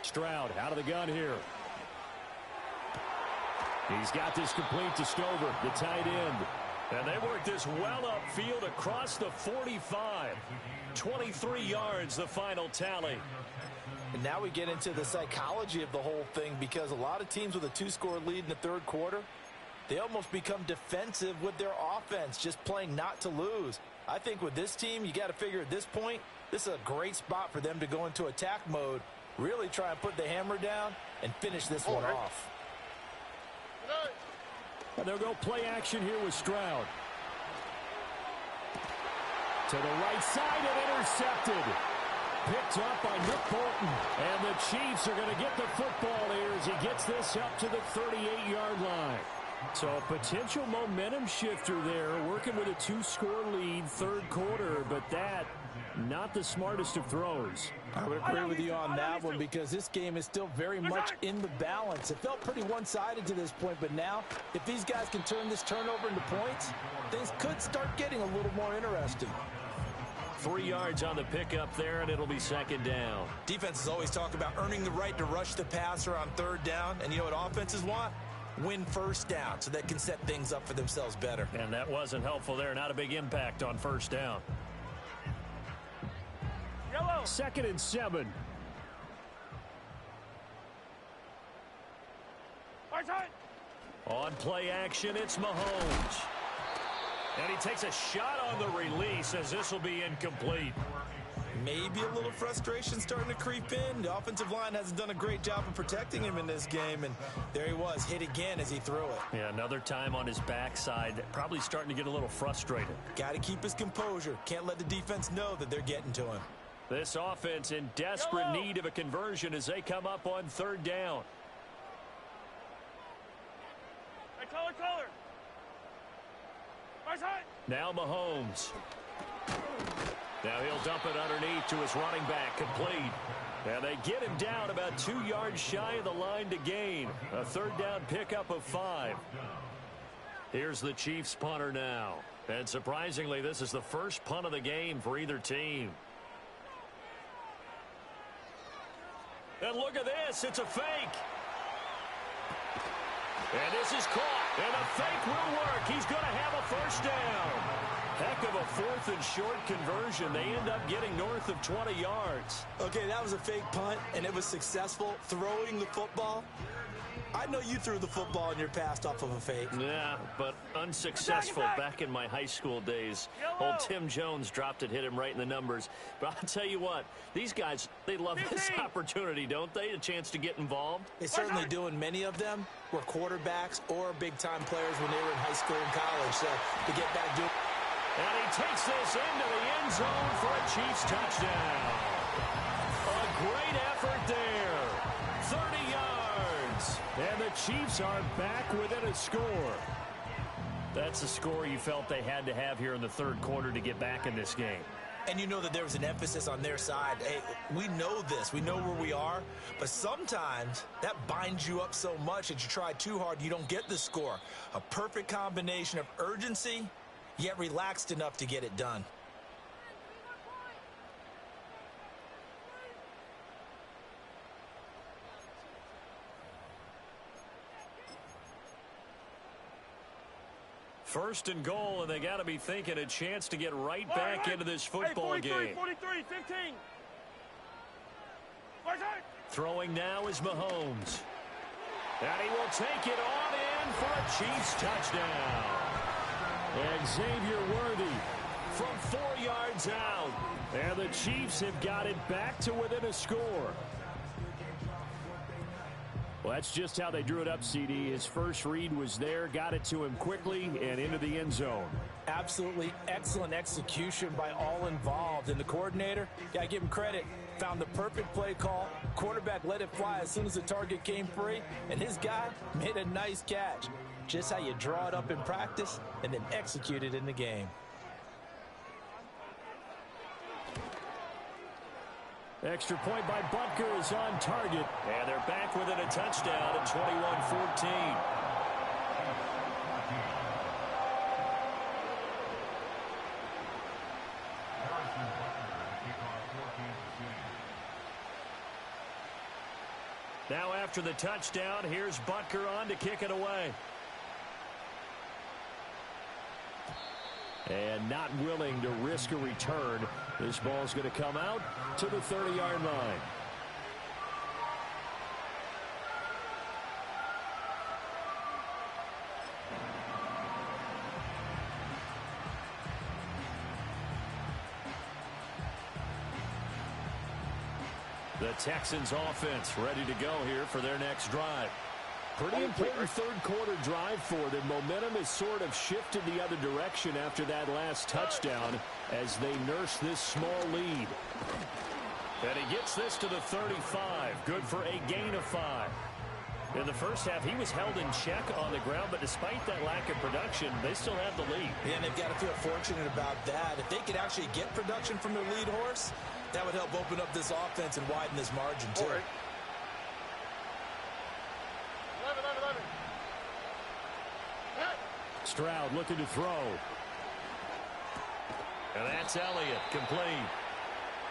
Stroud out of the gun here. He's got this complete to Stover, the tight end. And they work this well upfield across the 45. 23 yards, the final tally. And now we get into the psychology of the whole thing because a lot of teams with a 2-score lead in the 3rd quarter, they almost become defensive with their offense, just playing not to lose. I think with this team, you got to figure at this point, this is a great spot for them to go into attack mode, really try and put the hammer down and finish this one off. And they'll go play action here with Stroud. To the right side and intercepted. Picked up by Nick Bolton. And the Chiefs are going to get the football here as he gets this up to the 38-yard line. So a potential momentum shifter there, working with a 2-score lead, 3rd quarter, but that, not the smartest of throws. I would agree with you on that one because this game is still very much in the balance. It felt pretty one-sided to this point, but now, if these guys can turn this turnover into points, things could start getting a little more interesting. 3 yards on the pickup there, and it'll be 2nd down. Defenses always talk about earning the right to rush the passer on 3rd down, and you know what offenses want? Win 1st down so they can set things up for themselves better. And that wasn't helpful there. Not a big impact on 1st down. 2nd and 7. On play action, it's Mahomes. And he takes a shot on the release as this will be incomplete. Maybe a little frustration starting to creep in. The offensive line hasn't done a great job of protecting him in this game, and there he was, hit again as he threw it. Yeah, another time on his backside, probably starting to get a little frustrated. Got to keep his composure. Can't let the defense know that they're getting to him. This offense in desperate need of a conversion as they come up on 3rd down. Now Mahomes. Now he'll dump it underneath to his running back, complete. And they get him down about 2 yards shy of the line to gain. A 3rd down pickup of 5. Here's the Chiefs punter now. And surprisingly, this is the first punt of the game for either team. And look at this, it's a fake. And this is caught, and a fake will work. He's going to have a 1st down. Heck of a 4th and short conversion. They end up getting north of 20 yards. Okay, that was a fake punt, and it was successful throwing the football. I know you threw the football in your past off of a fake. Yeah, but unsuccessful back in my high school days. Old Tim Jones dropped it, hit him right in the numbers. But I'll tell you what, these guys, they love this opportunity, don't they? A chance to get involved. They certainly do, and many of them were quarterbacks or big-time players when they were in high school and college. So to get back to... And he takes this into the end zone for a Chiefs touchdown. A great effort there. 30 yards. And the Chiefs are back within a score. That's the score you felt they had to have here in the 3rd quarter to get back in this game. And you know that there was an emphasis on their side. Hey, we know this. We know where we are. But sometimes that binds you up so much that you try too hard, you don't get the score. A perfect combination of urgency, yet relaxed enough to get it done. First and goal, and they got to be thinking a chance to get right back into this football game. 43, 15. Throwing now is Mahomes. And he will take it on in for a Chiefs touchdown. And Xavier Worthy from 4 yards out. And the Chiefs have got it back to within a score. Well, that's just how they drew it up, CD. His first read was there, got it to him quickly, and into the end zone. Absolutely excellent execution by all involved. And the coordinator, got to give him credit, found the perfect play call. Quarterback let it fly as soon as the target came free, and his guy made a nice catch. Just how you draw it up in practice and then execute it in the game. Extra point by Butker is on target. And they're back within a touchdown at 21-14. Now after the touchdown, here's Butker on to kick it away. And not willing to risk a return. This ball's going to come out to the 30-yard line. The Texans offense ready to go here for their next drive. Pretty important 3rd quarter drive for them. Momentum has sort of shifted the other direction after that last touchdown as they nurse this small lead. And he gets this to the 35. Good for a gain of 5. In the first half, he was held in check on the ground, but despite that lack of production, they still have the lead. Yeah, and they've got to feel fortunate about that. If they could actually get production from their lead horse, that would help open up this offense and widen this margin, too. Right. 11. Stroud looking to throw. And that's Elliott, complete.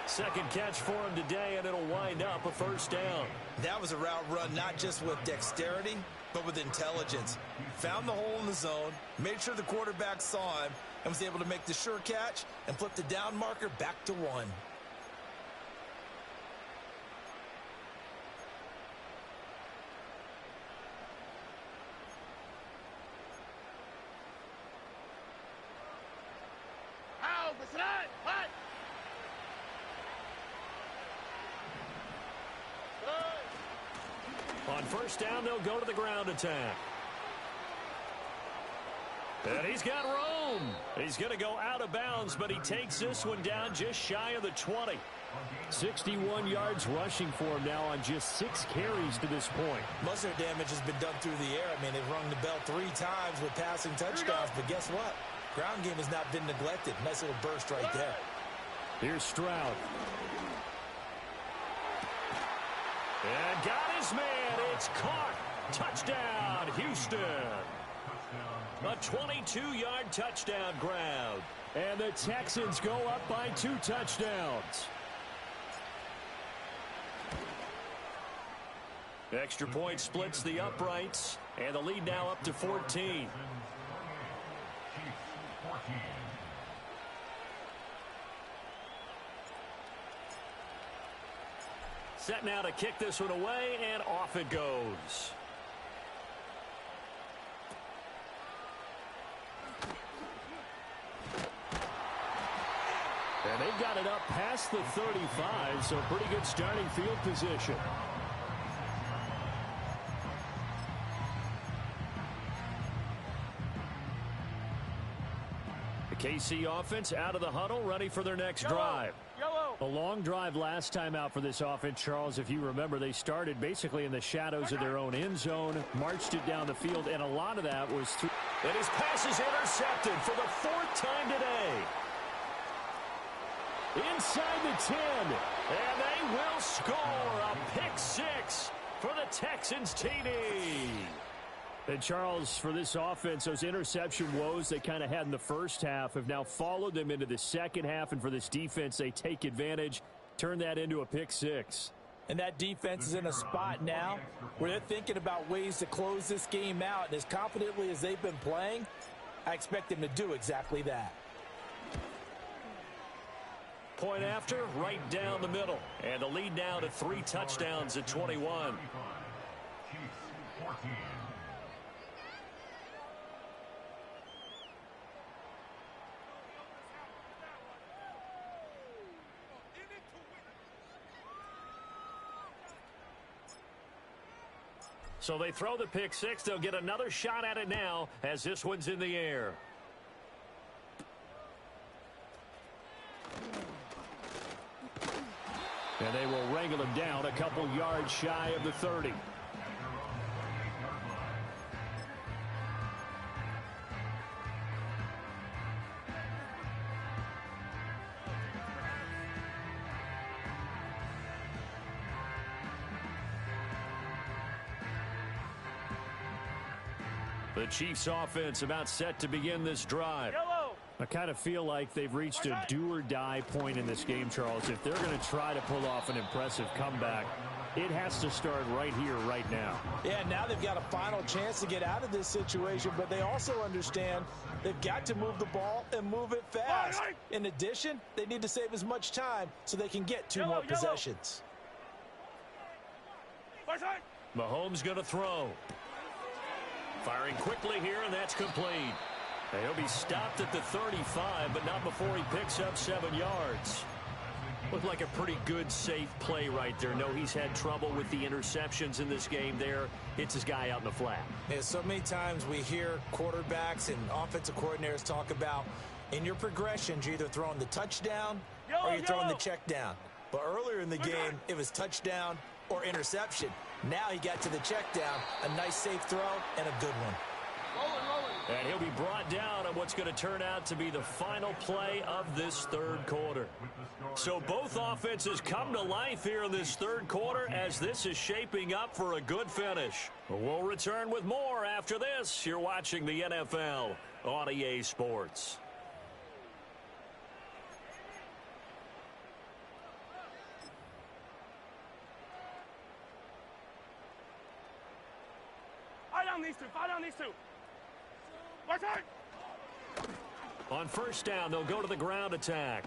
Second catch for him today, and it'll wind up a 1st down. That was a route run not just with dexterity, but with intelligence. Found the hole in the zone, made sure the quarterback saw him, and was able to make the sure catch and flip the down marker back to 1. On first down, they'll go to the ground attack. And he's got room. He's going to go out of bounds, but he takes this one down just shy of the 20. 61 yards rushing for him now on just 6 carries to this point. Most of their damage has been done through the air. I mean, they've rung the bell 3 times with passing touchdowns, but guess what? Ground game has not been neglected. Nice little burst right there. Here's Stroud. And got his man. It's caught. Touchdown, Houston. A 22-yard touchdown grab. And the Texans go up by 2 touchdowns. Extra point splits the uprights. And the lead now up to 14. Set now to kick this one away, and off it goes. And they've got it up past the 35, so pretty good starting field position. The KC offense out of the huddle, ready for their next drive. A long drive last time out for this offense, Charles. If you remember, they started basically in the shadows of their own end zone, marched it down the field, and a lot of that was through. And his pass is intercepted for the 4th time today. Inside the 10, and they will score a pick 6 for the Texans TD. And Charles, for this offense, those interception woes they kind of had in the first half have now followed them into the second half, and for this defense, they take advantage, turn that into a pick 6. And that defense is in a spot now where they're thinking about ways to close this game out, and as confidently as they've been playing, I expect them to do exactly that. Point after, right down the middle. And the lead now to 3 touchdowns at 21. So they throw the pick 6. They'll get another shot at it now as this one's in the air. And they will wrangle him down a couple yards shy of the 30. The Chiefs offense about set to begin this drive. I kind of feel like they've reached a do-or-die point in this game, Charles. If they're going to try to pull off an impressive comeback, it has to start right here, right now. Yeah, now they've got a final chance to get out of this situation, but they also understand they've got to move the ball and move it fast. In addition, they need to save as much time so they can get 2 more possessions. Mahomes going to throw. Firing quickly here, and that's complete. And he'll be stopped at the 35, but not before he picks up 7 yards. Looked like a pretty good, safe play right there. No, he's had trouble with the interceptions in this game there. Hits his guy out in the flat. Yeah, so many times we hear quarterbacks and offensive coordinators talk about in your progressions, you're either throwing the touchdown or you're throwing the check down. But earlier in the game, it was touchdown or interception. Now he got to the check down, a nice safe throw, and a good one. And he'll be brought down on what's going to turn out to be the final play of this 3rd quarter. So both offenses come to life here in this 3rd quarter as this is shaping up for a good finish. We'll return with more after this. You're watching the NFL on EA Sports. Fire down these two. On first down, they'll go to the ground attack.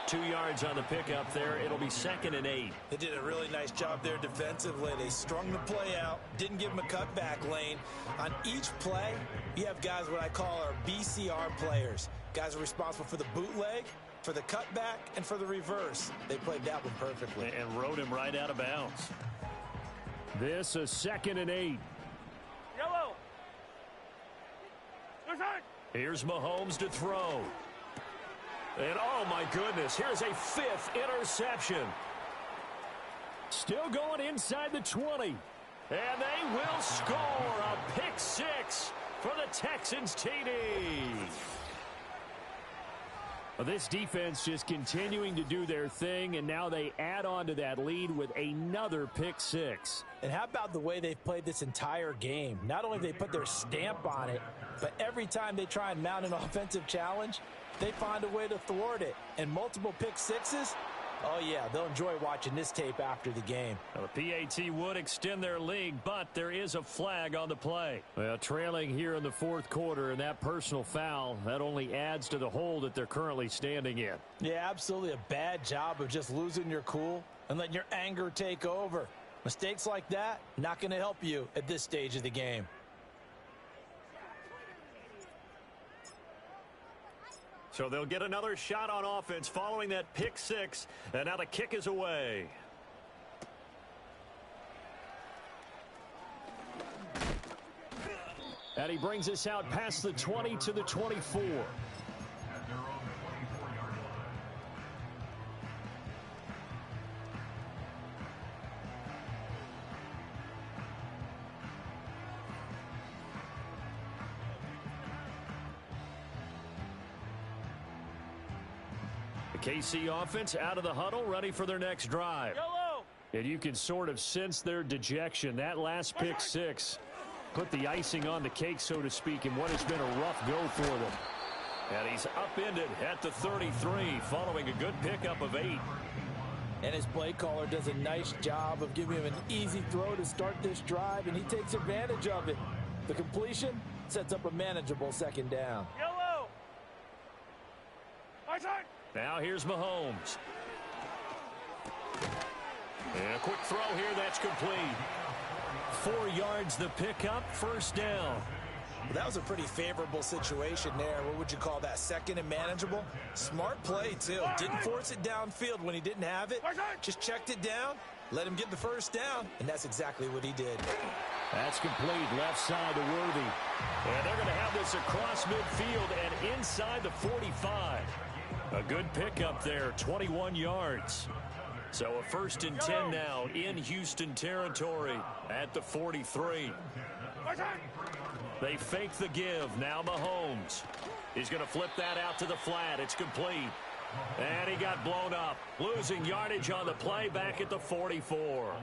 2 yards on the pickup there. It'll be 2nd and 8. They did a really nice job there defensively. They strung the play out, didn't give them a cutback lane. On each play, you have guys what I call our BCR players. Guys are responsible for the bootleg, for the cutback, and for the reverse. They played that one perfectly. And rode him right out of bounds. This a 2nd and 8. Yellow. Here's Mahomes to throw. And oh my goodness, here's a 5th interception. Still going inside the 20. And they will score a pick 6 for the Texans TD. Well, this defense just continuing to do their thing, and now they add on to that lead with another pick 6. And how about the way they've played this entire game? Not only have they put their stamp on it, but every time they try and mount an offensive challenge, they find a way to thwart it. And multiple pick 6s, oh yeah, they'll enjoy watching this tape after the game. Well, the PAT would extend their lead, but there is a flag on the play. Well, trailing here in the 4th quarter, and that personal foul, that only adds to the hole that they're currently standing in. Yeah, absolutely a bad job of just losing your cool and letting your anger take over. Mistakes like that, not going to help you at this stage of the game. So they'll get another shot on offense following that pick 6, and now the kick is away. And he brings us out past the 20 to the 24. KC offense out of the huddle, ready for their next drive. Yellow. And you can sort of sense their dejection. That last pick 6 put the icing on the cake, so to speak, in what has been a rough go for them. And he's upended at the 33 following a good pickup of 8. And his play caller does a nice job of giving him an easy throw to start this drive, and he takes advantage of it. The completion sets up a manageable 2nd down. Yellow. High side. Now here's Mahomes. And a quick throw here, that's complete. 4 yards the pickup, 1st down. That was a pretty favorable situation there. What would you call that? 2nd and manageable? Smart play, too. Didn't force it downfield when he didn't have it. Just checked it down, let him get the 1st down, and that's exactly what he did. That's complete, left side to Worthy. And they're going to have this across midfield and inside the 45. A good pickup there, 21 yards. So a 1st and 10 now in Houston territory at the 43. They fake the give. Now Mahomes. He's going to flip that out to the flat. It's complete. And he got blown up. Losing yardage on the play back at the 44.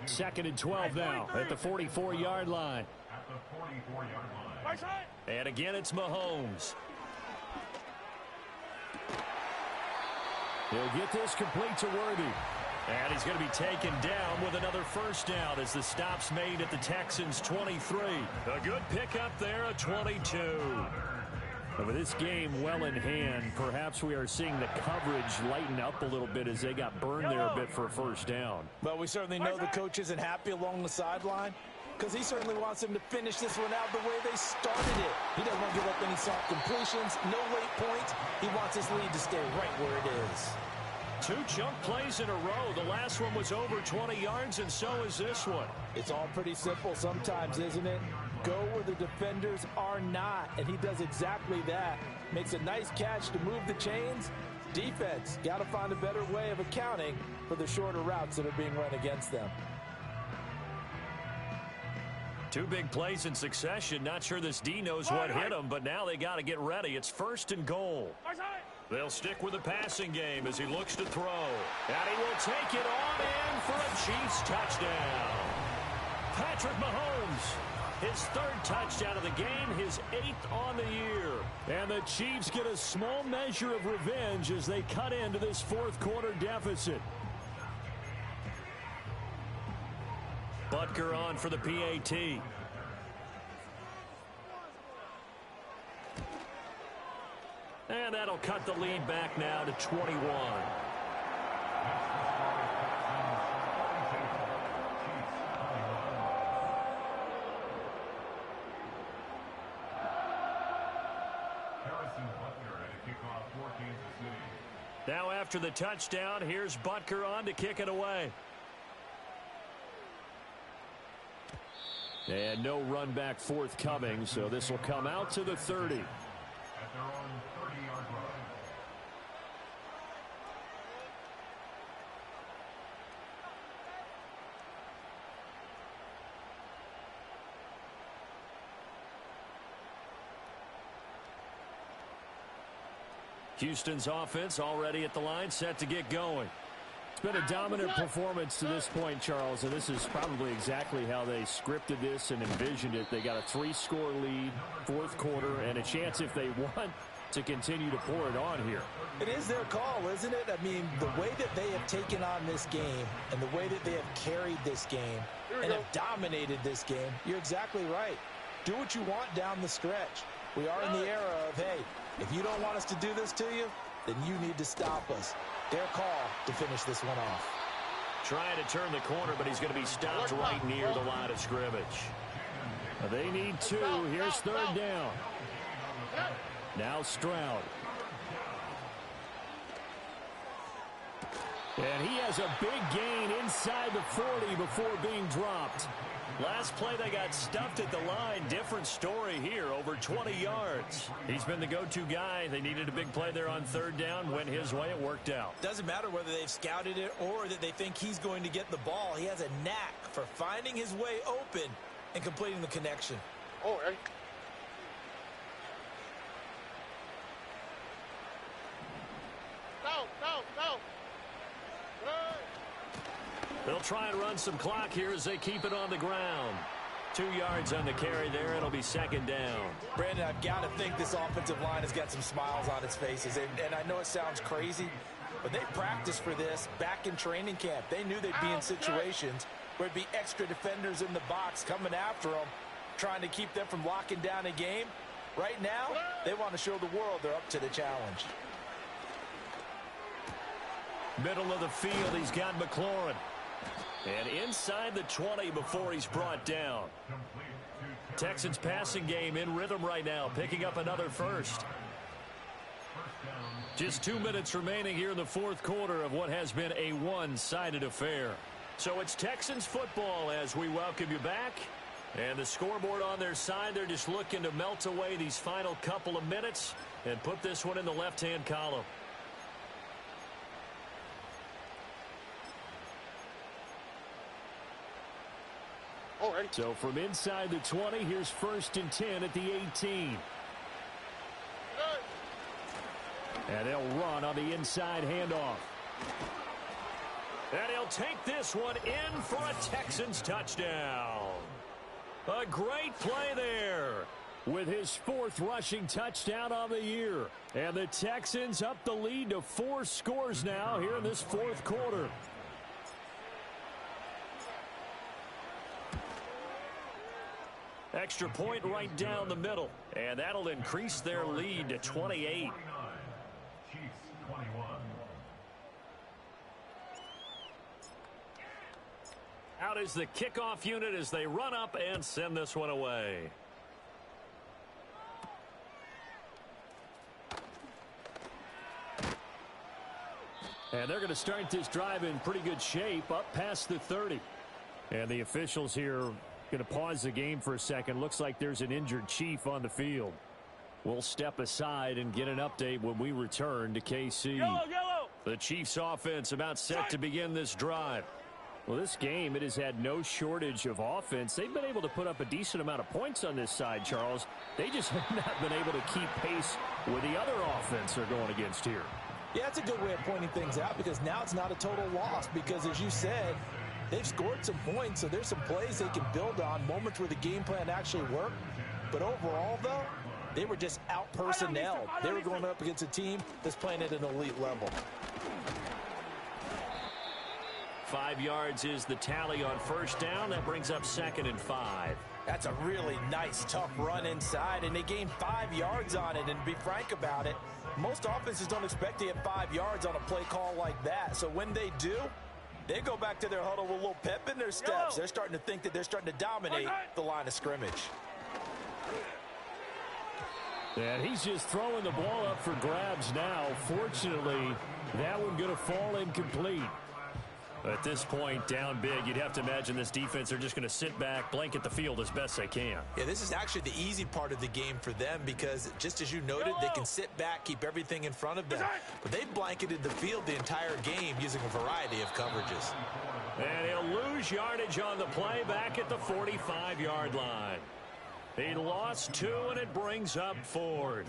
2nd and 12 now at the 44-yard line. And again, it's Mahomes. He'll get this complete to Worthy. And he's going to be taken down with another 1st down as the stop's made at the Texans' 23. A good pickup there, a 22. And with this game well in hand, perhaps we are seeing the coverage lighten up a little bit as they got burned there a bit for a 1st down. But we certainly know the coach isn't happy along the sideline, because he certainly wants them to finish this one out the way they started it. He doesn't want to give up any soft completions, no late points. He wants his lead to stay right where it is. 2 chunk plays in a row. The last one was over 20 yards, and so is this one. It's all pretty simple sometimes, isn't it? Go where the defenders are not, and he does exactly that. Makes a nice catch to move the chains. Defense got to find a better way of accounting for the shorter routes that are being run against them. 2 big plays in succession. Not sure this D knows what hit him, but now they got to get ready. It's 1st and goal. They'll stick with the passing game as he looks to throw. And he will take it on in for a Chiefs touchdown. Patrick Mahomes, his 3rd touchdown of the game, his 8th on the year. And the Chiefs get a small measure of revenge as they cut into this 4th quarter deficit. Butker on for the PAT. And that'll cut the lead back now to 21. Now after the touchdown, here's Butker on to kick it away. And no run back forthcoming, so this will come out to the 30. At their own 30-yard line. Houston's offense already at the line, set to get going. It's been a dominant performance to this point, Charles, and this is probably exactly how they scripted this and envisioned it. They got a 3-score lead, fourth quarter, and a chance, if they want, to continue to pour it on here. It is their call, isn't it? I mean, the way that they have taken on this game and the way that they have carried this game and have dominated this game, you're exactly right. Do what you want down the stretch. We are in the era of, hey, if you don't want us to do this to you, then you need to stop us. Their call to finish this one off. Trying to turn the corner, but he's going to be stopped right near the line of scrimmage. They need 2. Here's third down. Now Stroud. And he has a big gain inside the 40 before being dropped. Last play, they got stuffed at the line. Different story here, over 20 yards. He's been the go-to guy. They needed a big play there on third down. Went his way. It worked out. Doesn't matter whether they've scouted it or that they think he's going to get the ball. He has a knack for finding his way open and completing the connection. Oh, hey. No. They'll try and run some clock here as they keep it on the ground. 2 yards on the carry there. It'll be second down. Brandon, I've got to think this offensive line has got some smiles on its faces. And I know it sounds crazy, but they practiced for this back in training camp. They knew they'd be in situations where it'd be extra defenders in the box coming after them, trying to keep them from locking down a game. Right now, they want to show the world they're up to the challenge. Middle of the field, he's got McLaurin. And inside the 20 before he's brought down. Texans passing game in rhythm right now, picking up another first. Just 2 minutes remaining here in the fourth quarter of what has been a one-sided affair. So it's Texans football as we welcome you back. And the scoreboard on their side, they're just looking to melt away these final couple of minutes and put this one in the left-hand column. So from inside the 20, here's first and 10 at the 18. And they'll run on the inside handoff. And he'll take this one in for a Texans touchdown. A great play there with his 4th rushing touchdown on the year. And the Texans up the lead to 4 scores now here in this fourth quarter. Extra point right down the middle. And that'll increase their lead to 28. Chiefs 21. Out is the kickoff unit as they run up and send this one away. And they're going to start this drive in pretty good shape up past the 30. And the officials here going to pause the game for a second. Looks like there's an injured Chief on the field. We'll step aside and get an update when we return to KC. Yellow. The Chiefs offense about set to begin this drive. Well, this game, it has had no shortage of offense. They've been able to put up a decent amount of points on this side, Charles. They just have not been able to keep pace with the other offense they're going against here. Yeah, it's a good way of pointing things out because now it's not a total loss because, as you said, they've scored some points, so there's some plays they can build on, moments where the game plan actually worked. But overall, though, they were just out-personnelled. They were going up against a team that's playing at an elite level. 5 yards is the tally on first down. That brings up 2nd and 5. That's a really nice, tough run inside, and they gained 5 yards on it. And to be frank about it, most offenses don't expect to get 5 yards on a play call like that. So when they do, they go back to their huddle with a little pep in their steps. They're starting to think that they're starting to dominate the line of scrimmage. And he's just throwing the ball up for grabs now. Fortunately, that one going to fall incomplete. At this point, down big, you'd have to imagine this defense are just going to sit back, blanket the field as best they can. Yeah, this is actually the easy part of the game for them because, just as you noted, they can sit back, keep everything in front of them. But they've blanketed the field the entire game using a variety of coverages. And he'll lose yardage on the play back at the 45-yard line. He lost 2, and it brings up 4th.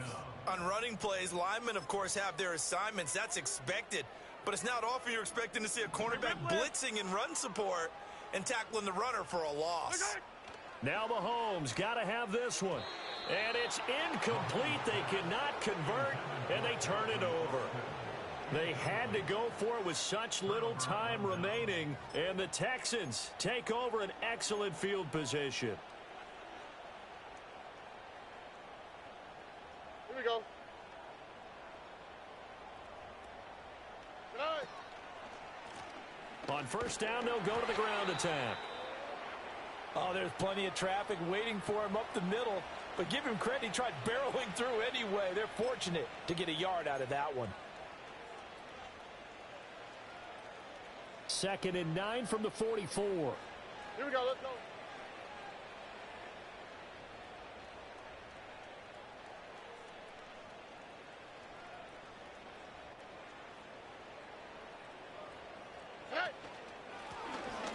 On running plays, linemen, of course, have their assignments. That's expected. But it's not often you're expecting to see a cornerback blitzing in run support and tackling the runner for a loss. Now Mahomes got to have this one. And it's incomplete. They cannot convert, and they turn it over. They had to go for it with such little time remaining, and the Texans take over an excellent field position. Here we go. On first down, they'll go to the ground attack. Oh, there's plenty of traffic waiting for him up the middle. But give him credit, he tried barreling through anyway. They're fortunate to get a yard out of that one. 2nd and 9 from the 44. Here we go, let's go.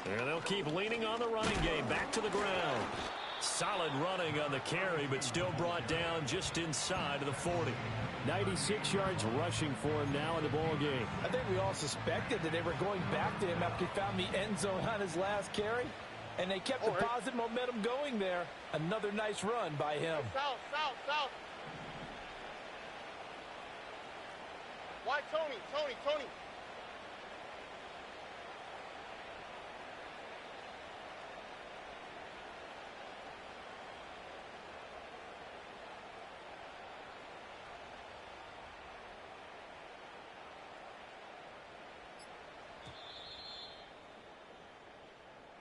And they'll keep leaning on the running game. Back to the ground. Solid running on the carry, but still brought down just inside of the 40. 96 yards rushing for him now in the ball game. I think we all suspected that they were going back to him after he found the end zone on his last carry. And they kept the positive momentum going there. Another nice run by him. South, south, south. Why Tony? Tony.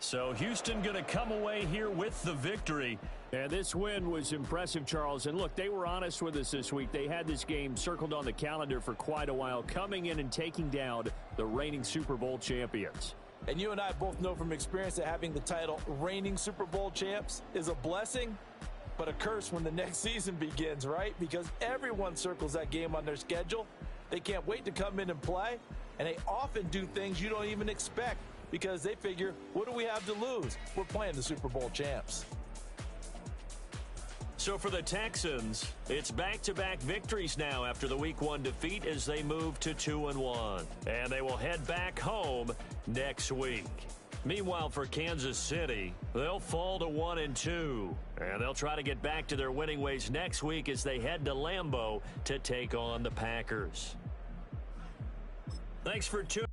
So Houston going to come away here with the victory. And this win was impressive, Charles. And look, they were honest with us this week. They had this game circled on the calendar for quite a while, coming in and taking down the reigning Super Bowl champions. And you and I both know from experience that having the title reigning Super Bowl champs is a blessing, but a curse when the next season begins, right? Because everyone circles that game on their schedule. They can't wait to come in and play, and they often do things you don't even expect because they figure, what do we have to lose? We're playing the Super Bowl champs. So for the Texans, it's back-to-back victories now after the Week 1 defeat as they move to 2-1. And they will head back home next week. Meanwhile, for Kansas City, they'll fall to 1-2. And they'll try to get back to their winning ways next week as they head to Lambeau to take on the Packers. Thanks for tuning.